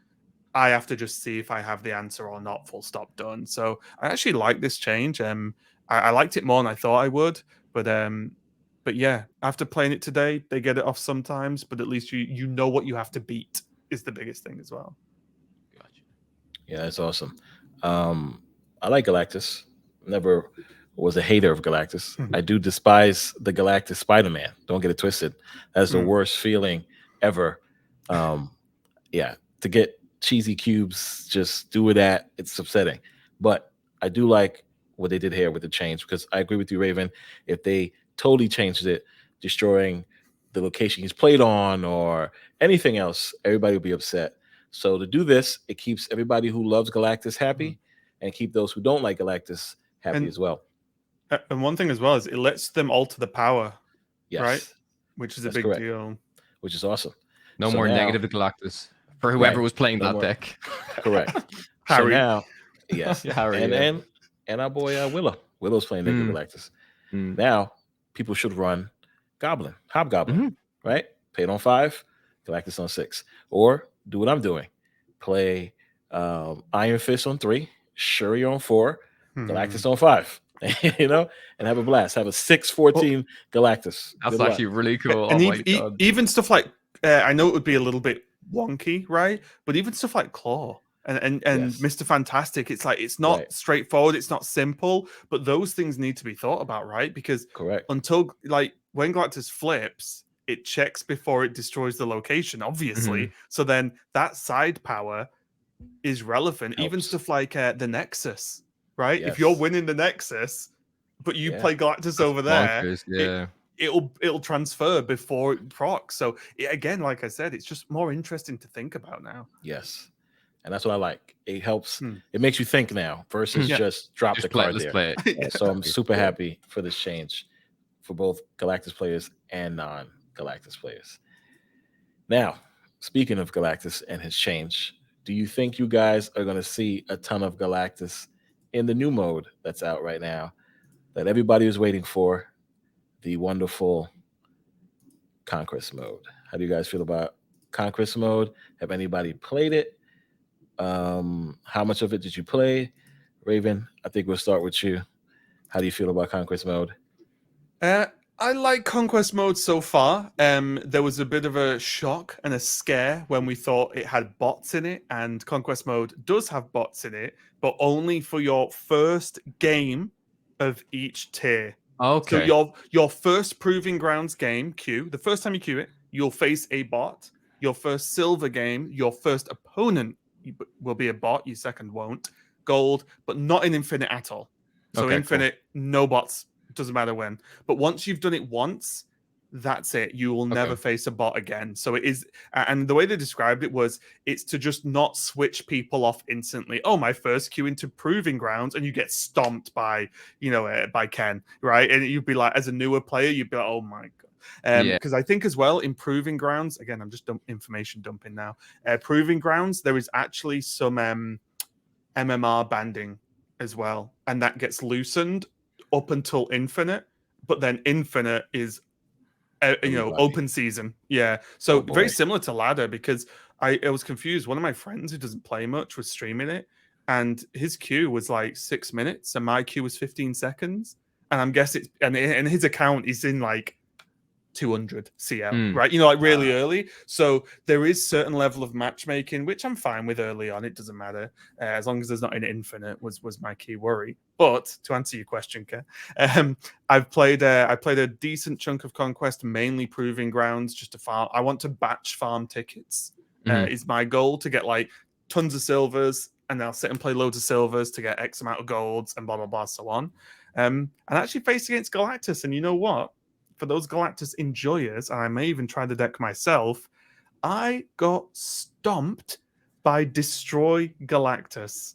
I have to just see if I have the answer or not, full stop, done. So I actually like this change. I liked it more than I thought I would, but yeah, after playing it today, they get it off sometimes, but at least you know what you have to beat is the biggest thing as well. Gotcha. Yeah, that's awesome. I like Galactus. Never was a hater of Galactus. I do despise the Galactus Spider-Man. Don't get it twisted. That's the worst feeling ever. To get cheesy cubes, just do it it's upsetting. But I do like what they did here with the change because I agree with you, Raven. If they totally changed it, destroying the location he's played on or anything else, everybody would be upset. So to do this, it keeps everybody who loves Galactus happy and keep those who don't like Galactus happy as well. And one thing as well is it lets them alter the power, yes. Right? Which is a big deal. Which is awesome. No more negative Galactus for whoever was playing that deck. Correct. Harry. So now, yes. Harry, and our boy Willow. Willow's playing negative Galactus. Now, people should run Hobgoblin, right? Paid on 5, Galactus on 6. Or do what I'm doing. Play Iron Fist on 3, Shuri on 4, Galactus on 5. And have a blast. Have a 6-14 Galactus. That's actually really cool. And even stuff like, I know it would be a little bit wonky, right? But even stuff like Claw and Mr. Fantastic, it's like, it's not straightforward. It's not simple, but those things need to be thought about, right? Because until like when Galactus flips, it checks before it destroys the location, obviously. So then that side power is relevant. Helps. Even stuff like the Nexus, right? If you're winning the Nexus, but you play Galactus over there, it'll transfer before it procs. So again, like I said, it's just more interesting to think about now. Yes. And that's what I like. It helps. It makes you think now versus just drop the card there. Play it. So I'm super happy for this change for both Galactus players and non-Galactus players. Now, speaking of Galactus and his change, do you think you guys are going to see a ton of Galactus in the new mode that's out right now that everybody was waiting for, the wonderful Conquest Mode? How do you guys feel about Conquest Mode? Have anybody played it? How much of it did you play? Raven, I think we'll start with you. How do you feel about Conquest Mode? I like Conquest Mode so far. There was a bit of a shock and a scare when we thought it had bots in it, and Conquest Mode does have bots in it, but only for your first game of each tier. Okay. So your first Proving Grounds game, queue, the first time you queue it, you'll face a bot. Your first silver game, your first opponent will be a bot. Your second won't. Gold, but not in Infinite at all. So Okay, Infinite, no bots. Doesn't matter when. But once you've done it once, that's it. You will never face a bot again. So it is, and the way they described it was, it's to just not switch people off instantly. Oh, my first queue into Proving Grounds, and you get stomped by, by Ken, right? And you'd be like, as a newer player, you'd be like, oh my god. Because I think as well in Proving Grounds, again, I'm just information dumping now. Proving Grounds, there is actually some MMR banding as well, and that gets loosened up until Infinite, but then Infinite is open season. Yeah, so very similar to Ladder, because I was confused. One of my friends who doesn't play much was streaming it, and his queue was like 6 minutes and my queue was 15 seconds, and I'm guessing and his account is in like 200 CL, right? Like really early. So there is certain level of matchmaking, which I'm fine with early on. It doesn't matter as long as there's not an Infinite. Was my key worry. But to answer your question, Ken, I've played a decent chunk of Conquest, mainly Proving Grounds, just to farm. I want to batch farm tickets. Is my goal to get like tons of silvers, and I'll sit and play loads of silvers to get X amount of golds and blah blah blah so on. And actually face against Galactus, and you know what? For those Galactus enjoyers, and I may even try the deck myself, I got stomped by Destroy Galactus.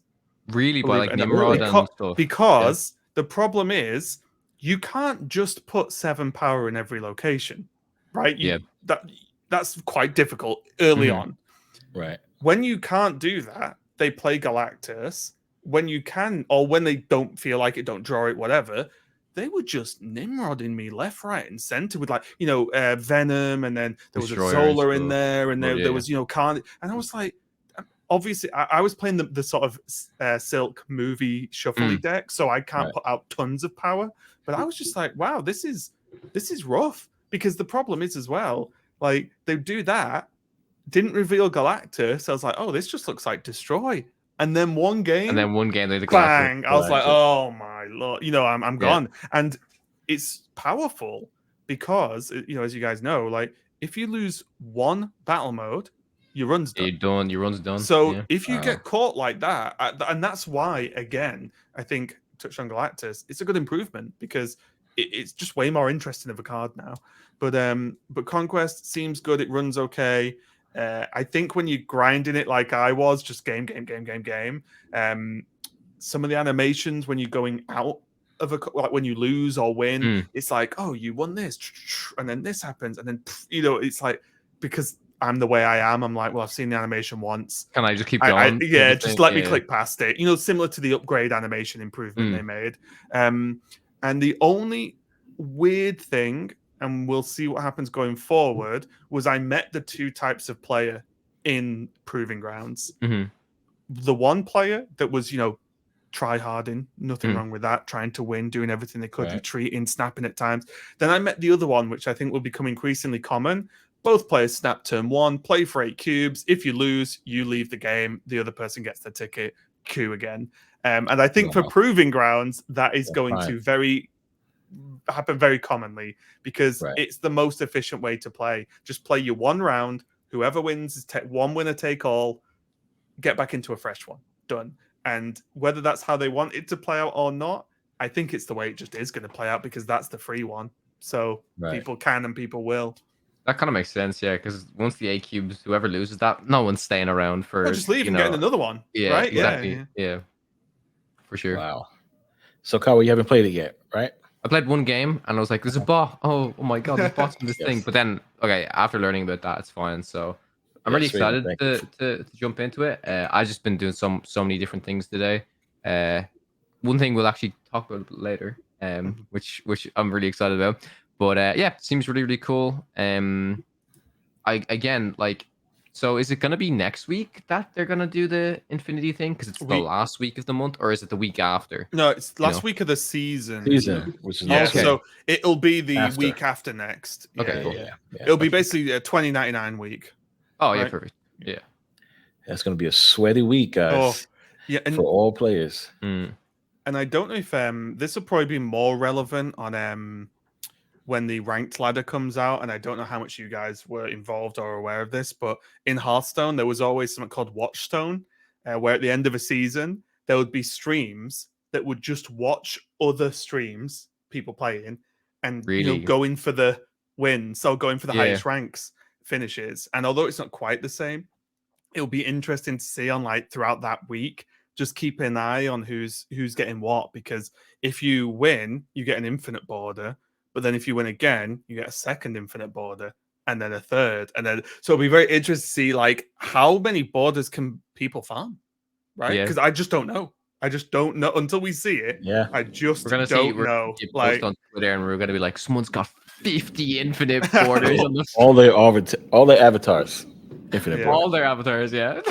Really? By like Nimrod and stuff? Because the problem is, you can't just put 7 power in every location, right? That's quite difficult early on. Right. When you can't do that, they play Galactus. When you can, or when they don't feel like it, don't draw it, whatever, they were just Nimrodding me left, right, and center with like, Venom, and then there was Destroyer a Zola in there, and there was, Carnage. And I was like, obviously, I was playing the sort of Silk movie shuffly deck, so I can't put out tons of power. But I was just like, wow, this is rough. Because the problem is as well, like, they do that, didn't reveal Galactus. I was like, oh, this just looks like Destroy. And then one game, they bang! I was like, "Oh my lord!" I'm gone. And it's powerful because as you guys know, like if you lose one battle mode, your run's done. Your run's done. So if you get caught like that, and that's why, again, I think touch on Galactus, it's a good improvement because it's just way more interesting of a card now. But Conquest seems good. It runs okay. I think when you're grinding it like I was, just game, some of the animations when you're going out of like when you lose or win, it's like, oh, you won this, and then this happens, and then it's like, because I'm the way I am, I'm like, well, I've seen the animation once. Can I just keep going? Just let me click past it. Similar to the upgrade animation improvement they made. And the only weird thing, and we'll see what happens going forward, was I met the 2 types of player in Proving Grounds. The one player that was, try-harding, nothing wrong with that, trying to win, doing everything they could, retreating, snapping at times. Then I met the other one, which I think will become increasingly common. Both players snap turn 1, play for 8 cubes. If you lose, you leave the game. The other person gets the ticket, queue again. And I think for Proving Grounds, that is going to happen very commonly, because it's the most efficient way to play. Just play your 1 round. Whoever wins is one winner take all. Get back into a fresh one. Done. And whether that's how they want it to play out or not, I think it's the way it just is going to play out, because that's the free one. So people can and people will. That kind of makes sense, yeah. Because once the 8 cubes, whoever loses that, no one's staying around for. Just leave and get another one. Yeah, right? Exactly. Yeah, for sure. Wow. So, Kawa, you haven't played it yet, right? I played 1 game and I was like, "There's a bot! Oh my god, there's bots in this thing!" But then, after learning about that, it's fine. So I'm really excited to jump into it. I've just been doing so many different things today. One thing we'll actually talk about a bit later, which I'm really excited about. But seems really cool. So is it going to be next week that they're going to do the Infinity thing? Because it's the last week of the month, or is it the week after? No, it's last week of the season. Which is yeah. okay. So it'll be the After. week after next. Okay, cool. Yeah. It'll be basically a 2099 week. Oh yeah, right? perfect. Yeah, That's going to be a sweaty week, guys. Yeah, and for all players. Mm. And I don't know if this will probably be more relevant on when the ranked ladder comes out, and I don't know how much you guys were involved or aware of this, but in Hearthstone there was always something called Watchstone, where at the end of a season there would be streams that would just watch other streams, people playing, and going for the wins, so going for the highest ranks finishes. And although it's not quite the same, it'll be interesting to see on like throughout that week. Just keep an eye on who's getting what, because if you win, you get an infinite border. But then if you win again, you get a second infinite border, and then a third, and then so it'll be very interesting to see like how many borders can people farm, right? Because I just don't know. I just don't know until we see it. Yeah, I just don't know. Like on Twitter, and we're gonna be like, someone's got 50 infinite borders on the all their avatars, infinite borders. All their avatars, yeah.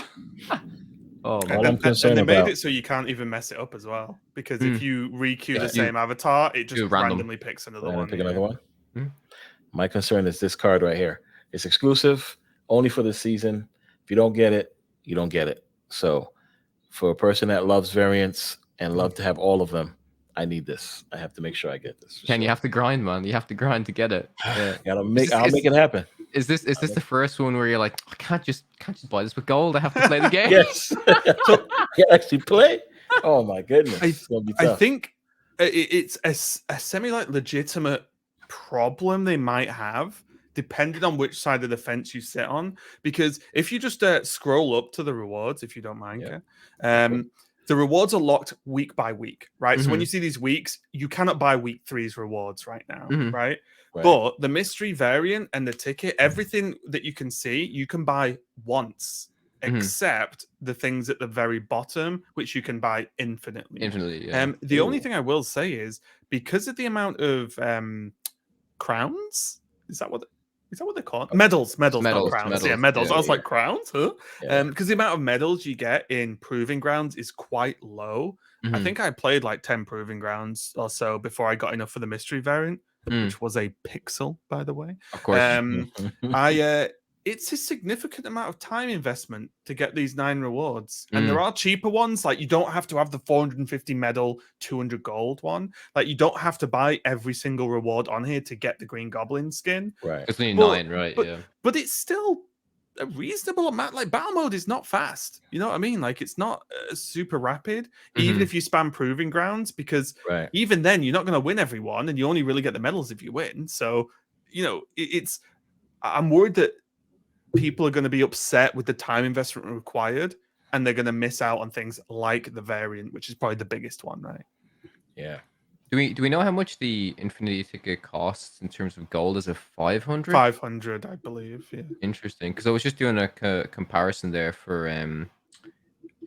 Oh, and they made it so you can't even mess it up as well, because if you re-queue the same avatar, it just randomly picks another one. Pick another one. My concern is this card right here. It's exclusive, only for the season. If you don't get it, you don't get it. So, for a person that loves variants and love to have all of them, I need this. I have to make sure I get this. You have to grind, man. You have to grind to get it. Yeah. I'll make it happen. Is this the first one where you're like, I can't just buy this with gold? I have to play the game. Yes. So you actually play. Oh my goodness. It's gonna be tough. I think it's a semi legitimate problem they might have, depending on which side of the fence you sit on. Because if you just scroll up to the rewards, if you don't mind, the rewards are locked week by week, right? So when you see these weeks, you cannot buy week 3's rewards right now, right? But the mystery variant and the ticket, everything that you can see, you can buy once, except the things at the very bottom, which you can buy infinitely. The only thing I will say is, because of the amount of crowns, is that what they're called? Medals, not crowns. Yeah, medals. I was like, crowns, huh? Because the amount of medals you get in Proving Grounds is quite low. I think I played like 10 Proving Grounds or so before I got enough for the mystery variant, which was a pixel, by the way. Of course. It's a significant amount of time investment to get these 9 rewards. And there are cheaper ones. Like, you don't have to have the 450 medal, 200 gold one. Like, you don't have to buy every single reward on here to get the Green Goblin skin. Right. It's only 9, right? But it's still a reasonable amount. Like, battle mode is not fast. You know what I mean? Like, it's not super rapid, even if you spam Proving Grounds, because even then, you're not going to win every one, and you only really get the medals if you win. So, I'm worried that people are going to be upset with the time investment required, and they're going to miss out on things like the variant, which is probably the biggest one, right? Yeah. Do we know how much the Infinity ticket costs in terms of gold? Is it 500? 500, I believe. Yeah. Interesting, because I was just doing a comparison there for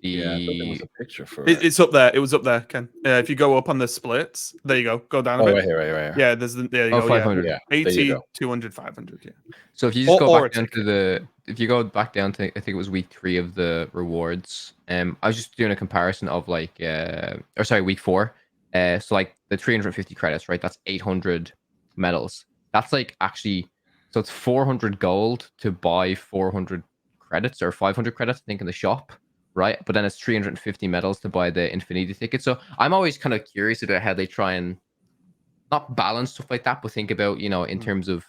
Yeah, I thought there was a picture for it's up there. It was up there, Ken. If you go up on the splits, there you go. Go down a bit. Right here. Yeah, there you go. 500. Yeah. 80, 200, 500. Yeah. So if you just go back down to if you go back down to, I think it was week 3 of the rewards. I was just doing a comparison of like, week 4. So like the 350 credits, right? That's 800 medals. That's like actually, so it's 400 gold to buy 400 credits, or 500 credits, I think, in the shop. Right, but then it's 350 medals to buy the Infinity ticket. So I'm always kind of curious about how they try and not balance stuff like that, but think about, in terms of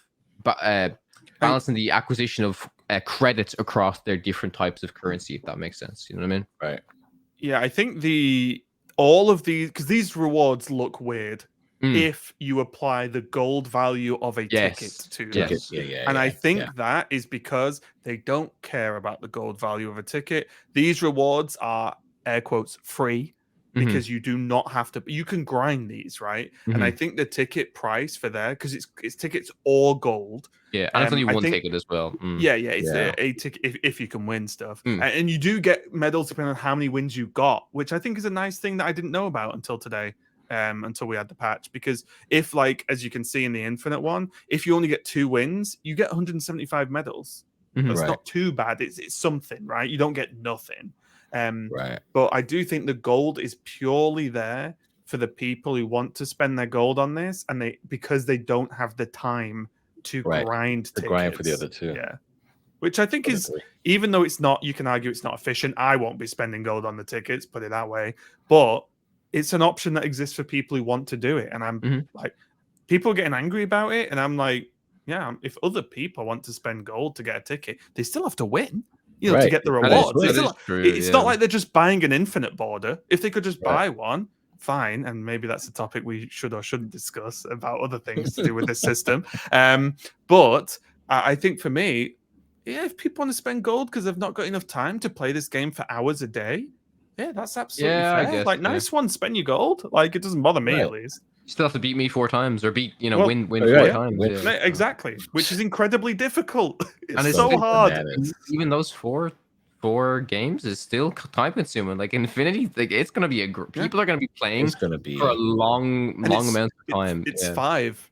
balancing the acquisition of credits across their different types of currency, if that makes sense. You know what I mean? Right. Yeah, I think all of these, because these rewards look weird if you apply the gold value of a ticket to them. And I think that is because they don't care about the gold value of a ticket. These rewards are, air quotes, free, because you do not have to. You can grind these, right? And I think the ticket price for there, because it's tickets or gold. Yeah, and it's only one ticket as well. It's a ticket if you can win stuff. And you do get medals depending on how many wins you got, which I think is a nice thing that I didn't know about until today. Until we had the patch, because if, like, as you can see in the infinite one, if you only get 2 wins, you get 175 medals. It's Right. not too bad. It's something, right? You don't get nothing. Right. But I do think the gold is purely there for the people who want to spend their gold on this, and because they don't have the time to Right. grind The tickets. grind for the other two. Yeah. Which I think I is, agree. even though it's not, you can argue it's not efficient. I won't be spending gold on the tickets, put it that way. But it's an option that exists for people who want to do it. And I'm like, people are getting angry about it. And I'm like, yeah, if other people want to spend gold to get a ticket, they still have to win, to Right. get the That is rewards. true. That is true, It's not like they're just buying an infinite border. If they could just Right. buy one, fine. And maybe that's a topic we should or shouldn't discuss about other things to do with this system. But I think for me, yeah, if people want to spend gold because they've not got enough time to play this game for hours a day, yeah, that's absolutely Yeah, I fair. guess, Like, yeah. nice one, spend your gold. Like, it doesn't bother me Right. at least. You still have to beat me 4 times or beat, Well, win right. 4 Yeah. times. Win. Yeah. Exactly, which is incredibly difficult. It's And it's so it's hard. bananas. Even those four games is still time consuming. Like Infinity, like it's gonna be people are gonna be playing It's gonna be for a long amount of time. It's yeah. 5.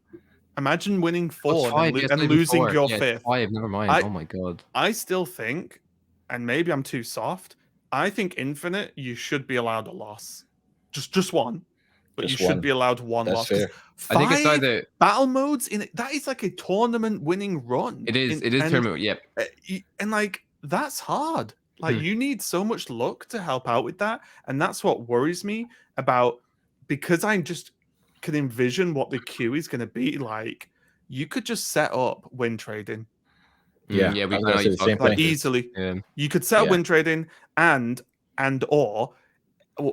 Imagine winning 4 5, yes, and maybe losing 4. your Yeah, 5th. 5, never mind. Oh my god. I still think, and maybe I'm too soft, I think Infinite, you should be allowed a loss. Just one. But Just you should one. be allowed one That's loss. 'Cause fair. I think it's 5 either battle modes in it, that is like a tournament winning run. it is And tournament. Yep. and like, that's hard. Like, you need so much luck to help out with that. And that's what worries me about, because I just can envision what the queue is going to be like. You could just set up win trading. Yeah. Yeah, I we was gonna say the same Like, thing. easily. Yeah. You could set up Yeah. win trading or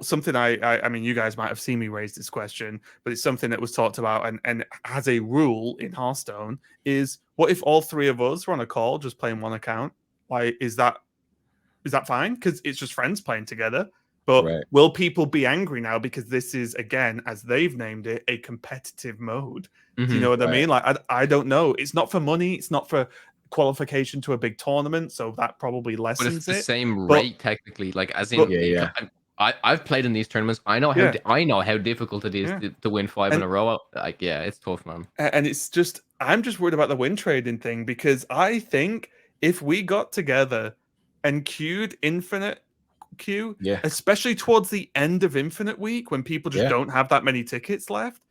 something I mean, you guys might have seen me raise this question, but it's something that was talked about and as a rule in Hearthstone is, what if all 3 of us were on a call just playing one account? Like, is that fine? Because it's just friends playing together. But Right. will people be angry now because this is, again, as they've named it, a competitive mode? Do you know what I Right. mean? Like, I don't know. It's not for money. It's not for qualification to a big tournament, so that probably But lessens it's the it. same But- rate technically. Like as in, Yeah. I've played in these tournaments. I know how difficult it is to win 5 in a row. Like, yeah, it's tough, man. And it's just, I'm just worried about the win trading thing, because I think if we got together and queued Infinite queue, Yeah. especially towards the end of Infinite Week when people just Yeah. don't have that many tickets left,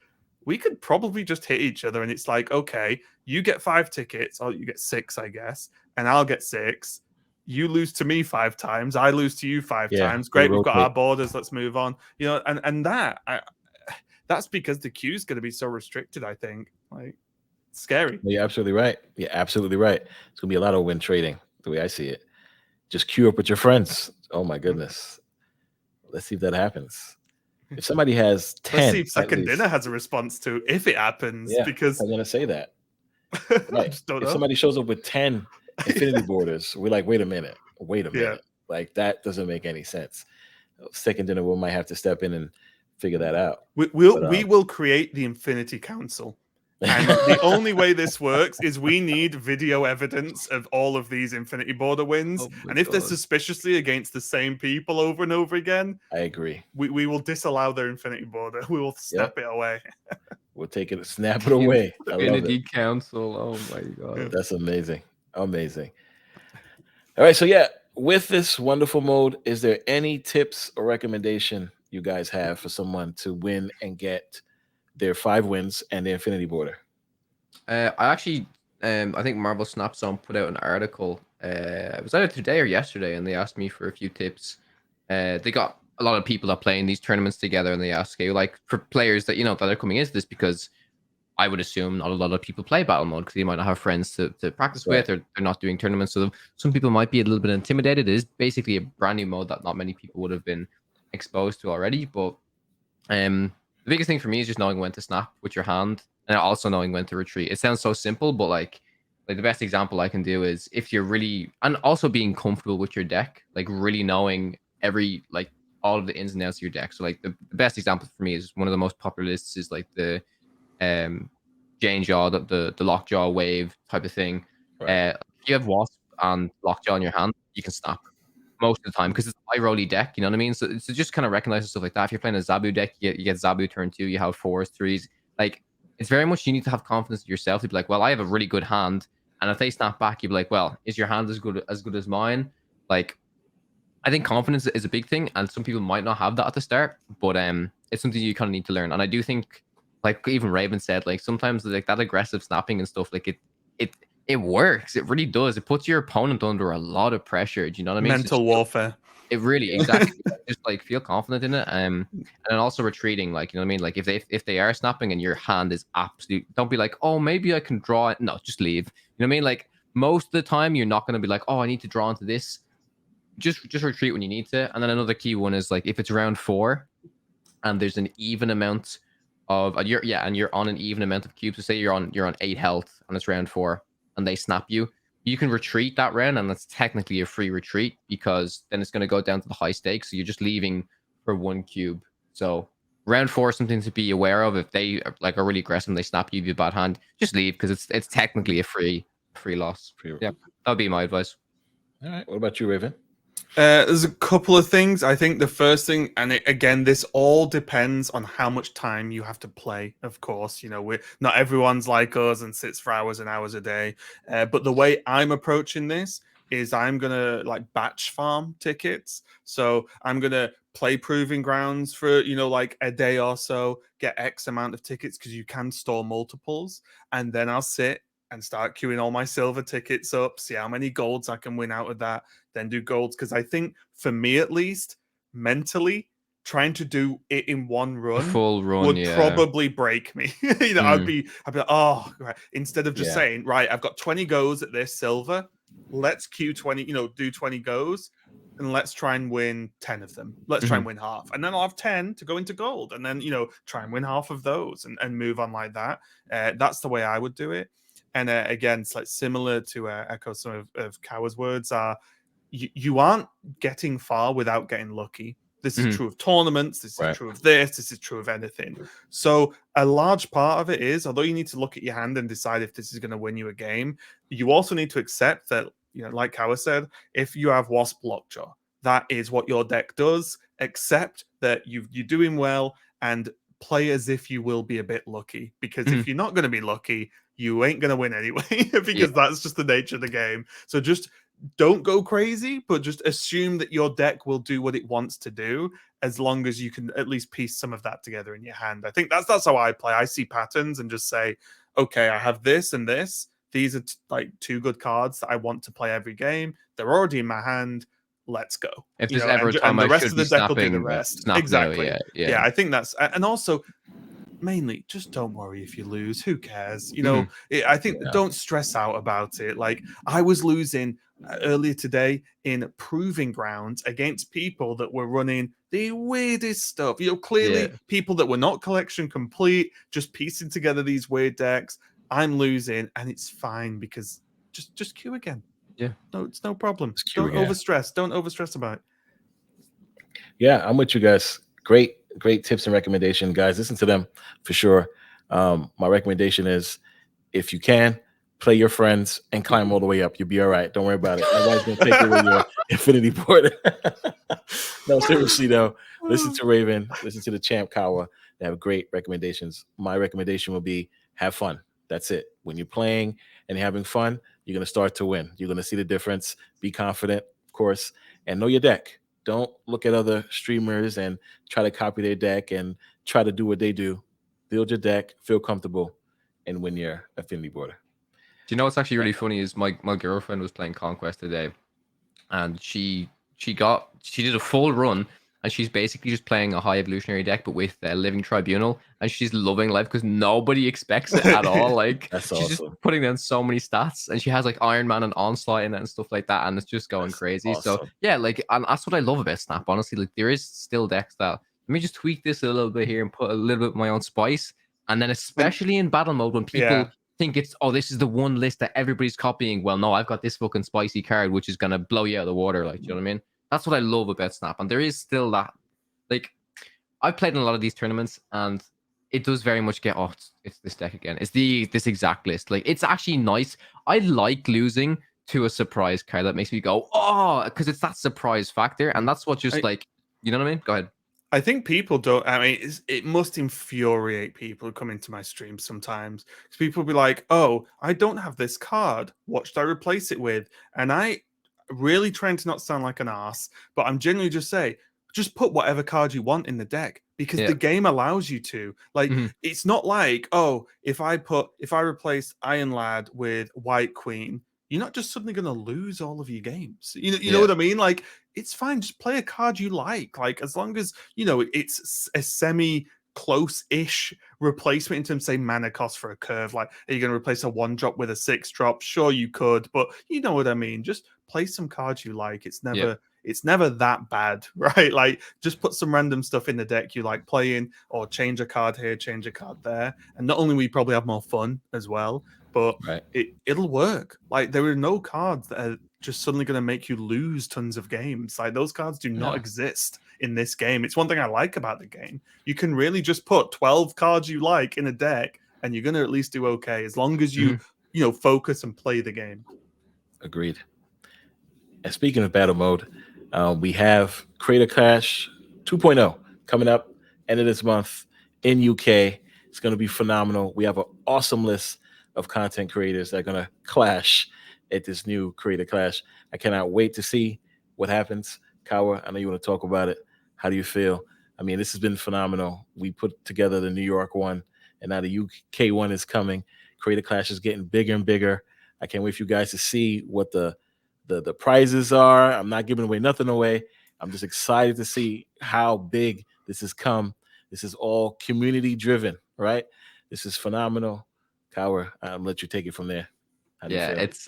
we could probably just hit each other. And it's like, okay, you get 5 tickets, or you get 6, I guess, and I'll get 6. You lose to me 5 times, I lose to you 5 Yeah, times. Great, we we've got our rotate. borders. Let's move on. And that's because the queue is going to be so restricted. I think, like, scary. You're absolutely right. You're absolutely right. It's gonna be a lot of win trading, the way I see it. Just queue up with your friends. Oh my goodness. Let's see if that happens. If somebody has 10, Let's see if at Second least- Dinner has a response to if it happens, Yeah, because I'm gonna say that. I Right. just don't If know. somebody shows up with 10 infinity borders, we're like, wait a minute. Yeah. Like, that doesn't make any sense. Second Dinner, we might have to step in and figure that out. We will create the Infinity Council. And the only way this works is we need video evidence of all of these Infinity Border wins. Oh my And if they're God. suspiciously against the same people over and over again, I agree. we will disallow their Infinity Border. We will snap it away. We'll take it, snap it away. I love Infinity it. Council. Oh my god. That's amazing. Amazing. All right. So, yeah, with this wonderful mode, is there any tips or recommendation you guys have for someone to win and get their 5 wins and the infinity border? I actually, I think Marvel Snap Zone put out an article. It was either today or yesterday, and they asked me for a few tips. They got a lot of people that play in these tournaments together, and they ask you, like, for players that that are coming into this, because I would assume not a lot of people play battle mode because they might not have friends to practice with, or they're not doing tournaments. So some people might be a little bit intimidated. It is basically a brand new mode that not many people would have been exposed to already. But the biggest thing for me is just knowing when to snap with your hand, and also knowing when to retreat. It sounds so simple, but like the best example I can do is if you're really, and also being comfortable with your deck, like really knowing all of the ins and outs of your deck. So like the best example for me is one of the most popular lists is like the Jane Jaw, the Lockjaw wave type of thing. Right. If you have Wasp and Lockjaw in your hand, you can snap most of the time because it's a high rolly deck, you know what I mean? So just kind of recognize stuff like that. If you're playing a Zabu deck, you get Zabu turn 2, you have 4s, 3s. Like, it's very much you need to have confidence in yourself to be like, well, I have a really good hand And if they snap back, you'd be like, well, is your hand as good as mine? Like, I think confidence is a big thing, and some people might not have that at the start, but it's something you kind of need to learn. And I do think, like even Raven said, like sometimes like that aggressive snapping and stuff, like it works. It really does. It puts your opponent under a lot of pressure. Do you know what I mean? Mental warfare. It really exactly just like feel confident in it. And then also retreating, like you know what I mean? Like if they are snapping and your hand is absolute, don't be like, oh maybe I can draw it. No, just leave. You know what I mean? Like most of the time you're not gonna be like, oh I need to draw into this. Just retreat when you need to. And then another key one is like if it's round 4 and there's an even amount of and you're on an even amount of cubes. So say you're on 8 health and it's round 4 and they snap you. You can retreat that round, and that's technically a free retreat because then it's going to go down to the high stakes. So you're just leaving for 1 cube. So round 4 is something to be aware of. If they like are really aggressive and they snap you with a bad hand, just leave because it's technically a free loss. Yeah, that'd be my advice. All right. What about you, Raven? There's a couple of things. I think the first thing, and again, this all depends on how much time you have to play. Of course, you know, not everyone's like us and sits for hours and hours a day. But the way I'm approaching this is I'm gonna like batch farm tickets. So I'm gonna play proving grounds for like a day or so, get X amount of tickets because you can store multiples, and then I'll sit and start queuing all my silver tickets up, see how many golds I can win out of that, then do golds. Because I think for me at least, mentally, trying to do it in one run, full run would probably break me. I'd be like, oh, right. Instead of just saying, right, I've got 20 goes at this silver, let's queue 20, do 20 goes, and let's try and win 10 of them. Let's try and win half. And then I'll have 10 to go into gold. And then, try and win half of those and move on like that. That's the way I would do it. And again, it's like similar to echo some of Kawa's words are, you aren't getting far without getting lucky. This is true of tournaments. This is true of this. This is true of anything. So a large part of it is, although you need to look at your hand and decide if this is going to win you a game, you also need to accept that, like Kawa said, if you have Wasp Lockjaw, that is what your deck does. Accept that you're doing well and play as if you will be a bit lucky. Because if you're not going to be lucky, you ain't going to win anyway, because that's just the nature of the game. So just don't go crazy, but just assume that your deck will do what it wants to do, as long as you can at least piece some of that together in your hand. I think that's how I play. I see patterns and just say, okay, I have this and this. These are like 2 good cards that I want to play every game. They're already in my hand. Let's go. If there's ever a time and the I rest should of the be deck will do the snapping, rest. exactly. Yeah, I think that's, and also mainly just don't worry if you lose. Who cares? I think don't stress out about it. Like I was losing earlier today in proving grounds against people that were running the weirdest stuff. Clearly people that were not collection complete, just piecing together these weird decks. I'm losing, and it's fine because just queue again. Yeah, no, it's no problem. Don't overstress. Don't overstress about it. Yeah, I'm with you guys. Great tips and recommendation, guys. Listen to them for sure. My recommendation is, if you can, play your friends and climb all the way up. You'll be all right. Don't worry about it. Nobody's gonna take away your infinity board. No, seriously though. Listen to Raven. Listen to the Champ Kawa. They have great recommendations. My recommendation will be have fun. That's it. When you're playing and having fun, you're gonna start to win. You're gonna see the difference. Be confident, of course, and know your deck. Don't look at other streamers and try to copy their deck and try to do what they do. Build your deck, feel comfortable, and win your affinity border. Do you know what's actually really funny is my girlfriend was playing Conquest today, and she did a full run, and she's basically just playing a high evolutionary deck, but with Living Tribunal, and she's loving life because nobody expects it at all. Like That's she's awesome. just putting down so many stats, and she has like Iron Man and Onslaught in it and stuff like that, and it's just going crazy. Awesome. So yeah, like, and that's what I love about Snap. Honestly, like there is still decks that, let me just tweak this a little bit here and put a little bit of my own spice, and then especially in battle mode when people think it's, oh, this is the one list that everybody's copying. Well, no, I've got this fucking spicy card which is gonna blow you out of the water. Like, you know what I mean? That's what I love about Snap, and there is still that. Like, I've played in a lot of these tournaments, and it does very much get, oh, it's this deck again. It's this exact list. Like, it's actually nice. I like losing to a surprise card that makes me go, oh, because it's that surprise factor, and that's what just like, you know what I mean? Go ahead. I think people don't. I mean, it must infuriate people who come into my stream sometimes. Because people will be like, "Oh, I don't have this card. What should I replace it with?" And I really trying to not sound like an ass, but I'm genuinely just say, just put whatever card you want in the deck because Yeah. the game allows you to. Like, it's not like, oh, if I replace Iron Lad with White Queen, you're not just suddenly going to lose all of your games. You know what I mean? Like, it's fine. Just play a card you like. Like, as long as, it's a semi close-ish replacement in terms of, say, mana cost for a curve. Like, are you going to replace a 1-drop with a 6-drop? Sure, you could, but you know what I mean. Just play some cards you like. It's never that bad, right? Like, just put some random stuff in the deck you like playing, or change a card here, change a card there, and not only will you probably have more fun as well, but it'll work. Like, there are no cards that are just suddenly going to make you lose tons of games. Like, those cards do not exist in this game. It's one thing I like about the game. You can really just put 12 cards you like in a deck, and you're going to at least do okay as long as you focus and play the game. Agreed. And speaking of battle mode, we have Creator Clash 2.0 coming up end of this month in UK. It's going to be phenomenal. We have an awesome list of content creators that are going to clash at this new Creator Clash. I cannot wait to see what happens. Kawa, I know you want to talk about it. How do you feel? I mean, this has been phenomenal. We put together the New York one, and now the UK one is coming. Creator Clash is getting bigger and bigger. I can't wait for you guys to see what the prizes are. I'm not giving nothing away. I'm just excited to see how big this has come. This is all community driven, right? This is phenomenal. Kawa, I'll let you take it from there. How do you feel? It's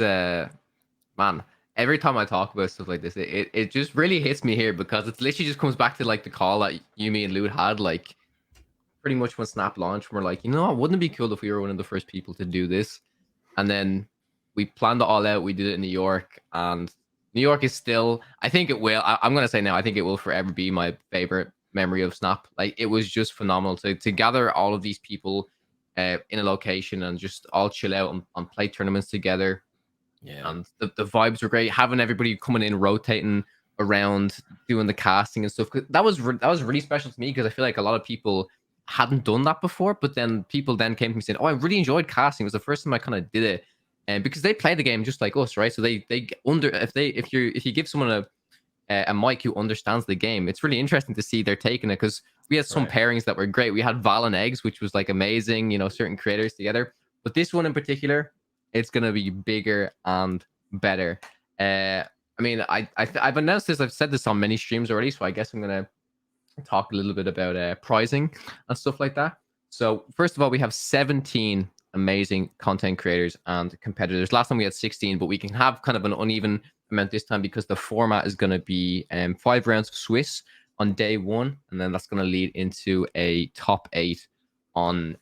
man, every time I talk about stuff like this, it just really hits me here because it literally just comes back to like the call that you, me, and Lewd had, like pretty much when Snap launched. We're like, wouldn't it be cool if we were one of the first people to do this? And then we planned it all out. We did it in New York, and New York is still, I think it will. I'm gonna say now, I think it will forever be my favorite memory of Snap. Like, it was just phenomenal to gather all of these people in a location and just all chill out and play tournaments together. Yeah, and the vibes were great. Having everybody coming in, rotating around, doing the casting and stuff. That was really special to me because I feel like a lot of people hadn't done that before. But then people then came to me saying, "Oh, I really enjoyed casting. It was the first time I kind of did it." And because they play the game just like us, right? So if you give someone a mic who understands the game, it's really interesting to see they're taking it, because we had some pairings that were great. We had Val and Eggs, which was like amazing, certain creators together. But this one in particular, it's gonna be bigger and better. I mean, I've announced this. I've said this on many streams already, so I guess I'm gonna talk a little bit about pricing and stuff like that. So first of all, we have 17 amazing content creators and competitors. Last time we had 16, but we can have kind of an uneven amount this time because the format is going to be 5 rounds of Swiss on day 1, and then that's going to lead into a top 8 on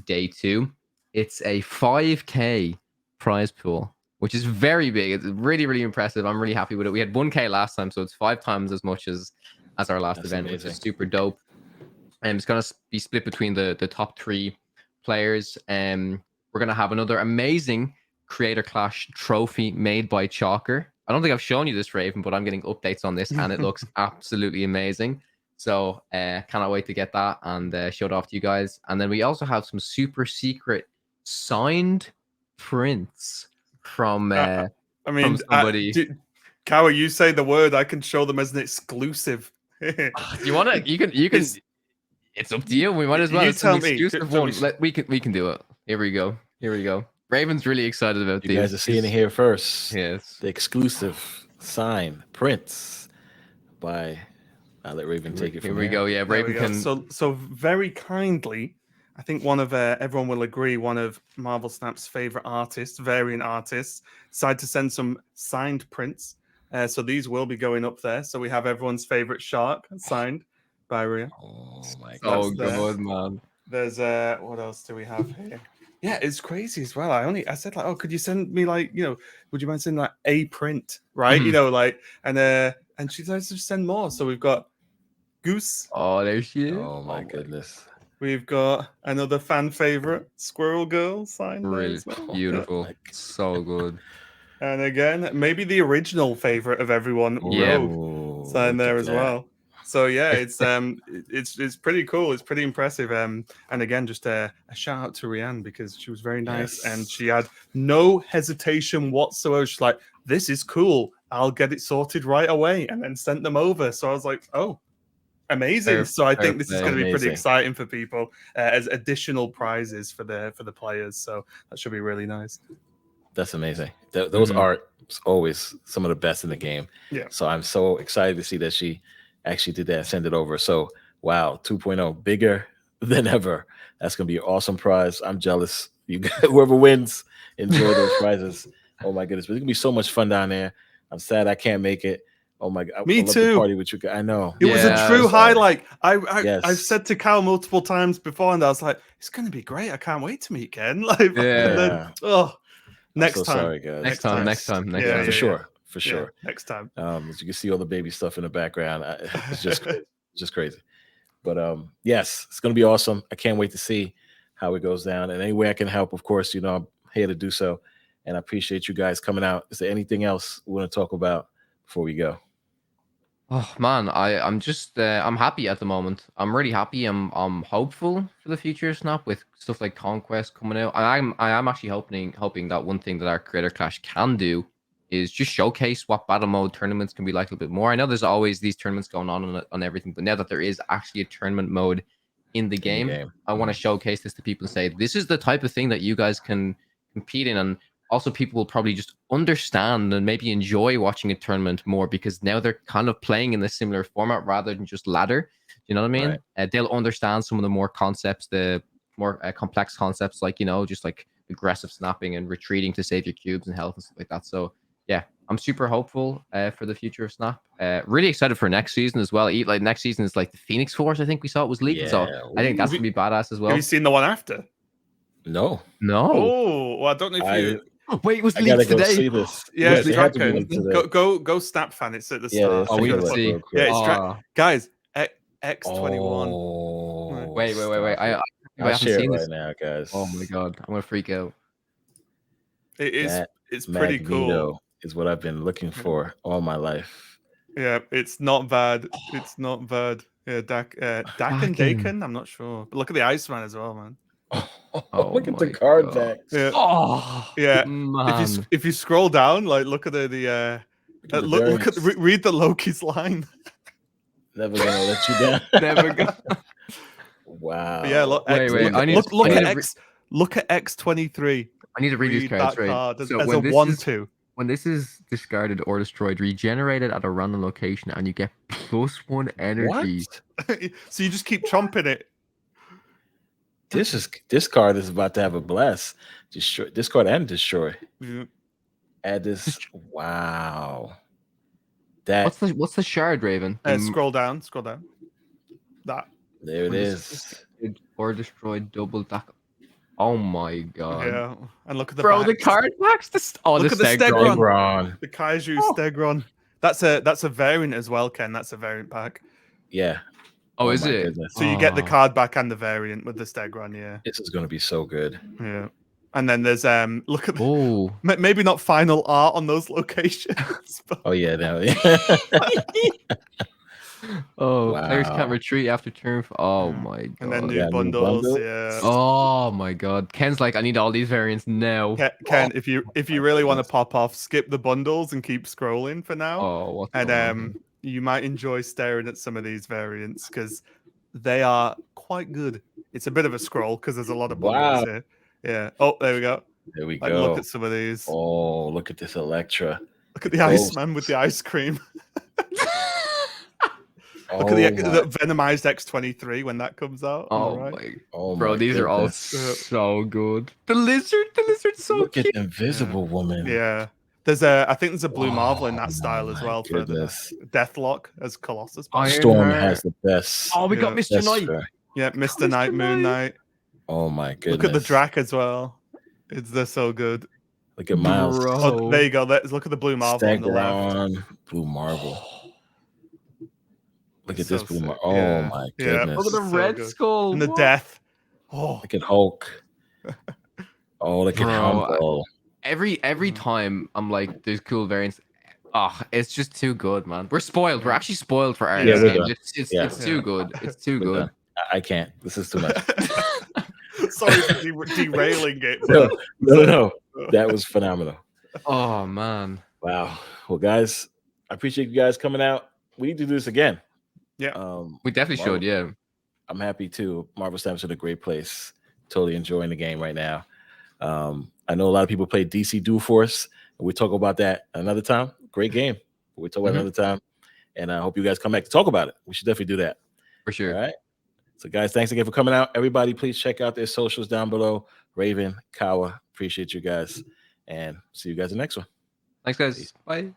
day 2. It's a 5k prize pool, which is very big. It's really, really impressive. I'm really happy with it. We had 1k last time, so it's 5 times as much as our last event, which is super dope. And it's going to be split between the top 3 players. We're going to have another amazing Creator Clash trophy made by Chalker. I don't think I've shown you this, Raven, but I'm getting updates on this, and it looks absolutely amazing. So cannot wait to get that and show it off to you guys. And then we also have some super secret signed prints from from somebody. Kawa, you say the word, I can show them as an exclusive. You want to? You can. It's up to you. We might as well. You it's tell an me. exclusive one. We can do it. Here we go. Raven's really excited about these. You guys are seeing it here first. Yes. The exclusive signed prints by. I'll let Raven take it from here. We go. Yeah, Raven can. So very kindly, I think one of everyone will agree, one of Marvel Snap's favorite artists, variant artists, decided to send some signed prints. So these will be going up there. So we have everyone's favorite shark signed by Ria. Oh my god! Oh good man. There's what else do we have here? Yeah, it's crazy as well. I said like, oh, could you send me like, would you mind sending like a print, right? And she says to send more. So we've got Goose. Oh, there she is. Oh my goodness. We've got another fan favorite, Squirrel Girl signed. Really beautiful. So good. And again, maybe the original favorite of everyone, Rogue, signed there as well. So yeah, it's pretty cool. It's pretty impressive. And again, just a shout out to Rianne because she was very nice and she had no hesitation whatsoever. She's like, "This is cool. I'll get it sorted right away," and then sent them over. So I was like, "Oh, amazing!" So I think this is going to be pretty exciting for people as additional prizes for the players. So that should be really nice. That's amazing. Those arts always some of the best in the game. Yeah. So I'm so excited to see that she actually did that, send it over. So wow, 2.0 bigger than ever. That's gonna be an awesome prize. I'm jealous. You whoever wins, enjoy those prizes. Oh my goodness, but it's gonna be so much fun down there. I'm sad I can't make it. Oh my god, me I love too. to party with you guys. I know it was a true highlight. I've said to Cal multiple times before, and I was like, "It's gonna be great. I can't wait to meet Ken." Like, then, next time. Sorry, guys. Next time. For sure. Next time. As you can see all the baby stuff in the background. It's just crazy. But yes, it's gonna be awesome. I can't wait to see how it goes down. And any way I can help, of course, I'm here to do so. And I appreciate you guys coming out. Is there anything else we want to talk about before we go? Oh man, I'm just I'm happy at the moment. I'm really happy. I'm hopeful for the future of Snap with stuff like Conquest coming out. And I am actually hoping that one thing that our Creator Clash can do is just showcase what battle mode tournaments can be like a little bit more. I know there's always these tournaments going on everything, but now that there is actually a tournament mode in the game, I want to showcase this to people and say this is the type of thing that you guys can compete in. And also people will probably just understand and maybe enjoy watching a tournament more because now they're kind of playing in a similar format rather than just ladder. You know what I mean? Right. They'll understand some of the more concepts, the more complex concepts, like, just like aggressive snapping and retreating to save your cubes and health and stuff like that. So yeah, I'm super hopeful for the future of Snap. Really excited for next season as well. Like next season is like the Phoenix Force. I think we saw it was leaked. Yeah. So I think that's gonna be badass as well. Have you seen the one after? No. Oh, well, I don't know if you. Wait, it was leaked today. See this. Yeah, go Snap fan. It's at the start. Oh, we can see. Yeah, it's guys. X21. Oh, wait. I'll share it right now, guys. Oh my god, I'm gonna freak out. It is. It's pretty cool. Is what I've been looking for all my life. Yeah, it's not bad. It's not bad. Yeah, Dak and Dakin. I'm not sure, but look at the Iceman as well, man. Oh, look at the card backs. Yeah. Oh, yeah. If you scroll down, like look at read the Loki's line. Never gonna let you down. Never go. Wow. But yeah, look at X23. I need to read these cards right. So as a 1/2. When this is discarded or destroyed, regenerated at a random location, and you get +1 energy. What? So you just keep chomping it. This card is about to have a blast. Destroy this card and destroy. Yeah. Add this. Wow. What's the shard, Raven? Scroll down. That. There it is. Or destroyed double that. Oh my god. Yeah. And look at the the card packs. Look at the Stegron. The Kaiju Stegron. That's a variant as well, Ken. That's a variant pack. Yeah. Oh, is it? Goodness. So you get the card back and the variant with the Stegron, yeah. This is going to be so good. Yeah. And then there's look at maybe not final art on those locations. But... Oh yeah, no. Wow. Players can't retreat after turn. Oh my god. And then new bundles, yeah. Oh my god. Ken's like, I need all these variants now. Ken, if you really want to pop off, skip the bundles and keep scrolling for now. Oh, and you might enjoy staring at some of these variants because they are quite good. It's a bit of a scroll because there's a lot of bundles here. Yeah. Oh, there we go. There we go. Look at some of these. Oh, look at this Electra. Look at the Iceman with the ice cream. Look at the Venomized X23 when that comes out. Bro, these are all so good. The lizard's so look cute. Look at Invisible Woman. Yeah. I think there's a Blue Marvel in that style as well for the Deathlock as Colossus. Storm has the best. Oh, we got Mr. Knight. Yeah, Mr. Knight, Moon Knight. Oh my goodness. Look at the Drac as well. They're so good. Look at Miles. Oh, there you go. Look at the Blue Marvel on the left. Blue Marvel. Look at this Blue Marvel. Oh my goodness. Look at the Red Skull. And the Death. Oh. Look at Hulk. Oh, look at Humble. Every time I'm like, there's cool variants. Oh, it's just too good, man. We're spoiled. We're actually spoiled for our Yeah, we're game. done. It's Yeah. it's too good. It's too We're good. done. I can't. This is too much. Sorry for derailing it. No, But no. That was phenomenal. Oh man. Wow. Well, guys, I appreciate you guys coming out. We need to do this again. Yeah. We definitely should, yeah. I'm happy too. Marvel Snap's in a great place. Totally enjoying the game right now. I know a lot of people play DC Dual Force, and we talk about that another time. Great game. We talk about it another time, and I hope you guys come back to talk about it. We should definitely do that. For sure. All right. So, guys, thanks again for coming out. Everybody, please check out their socials down below. Raven, Kawa, appreciate you guys, and see you guys in the next one. Thanks, guys. Bye.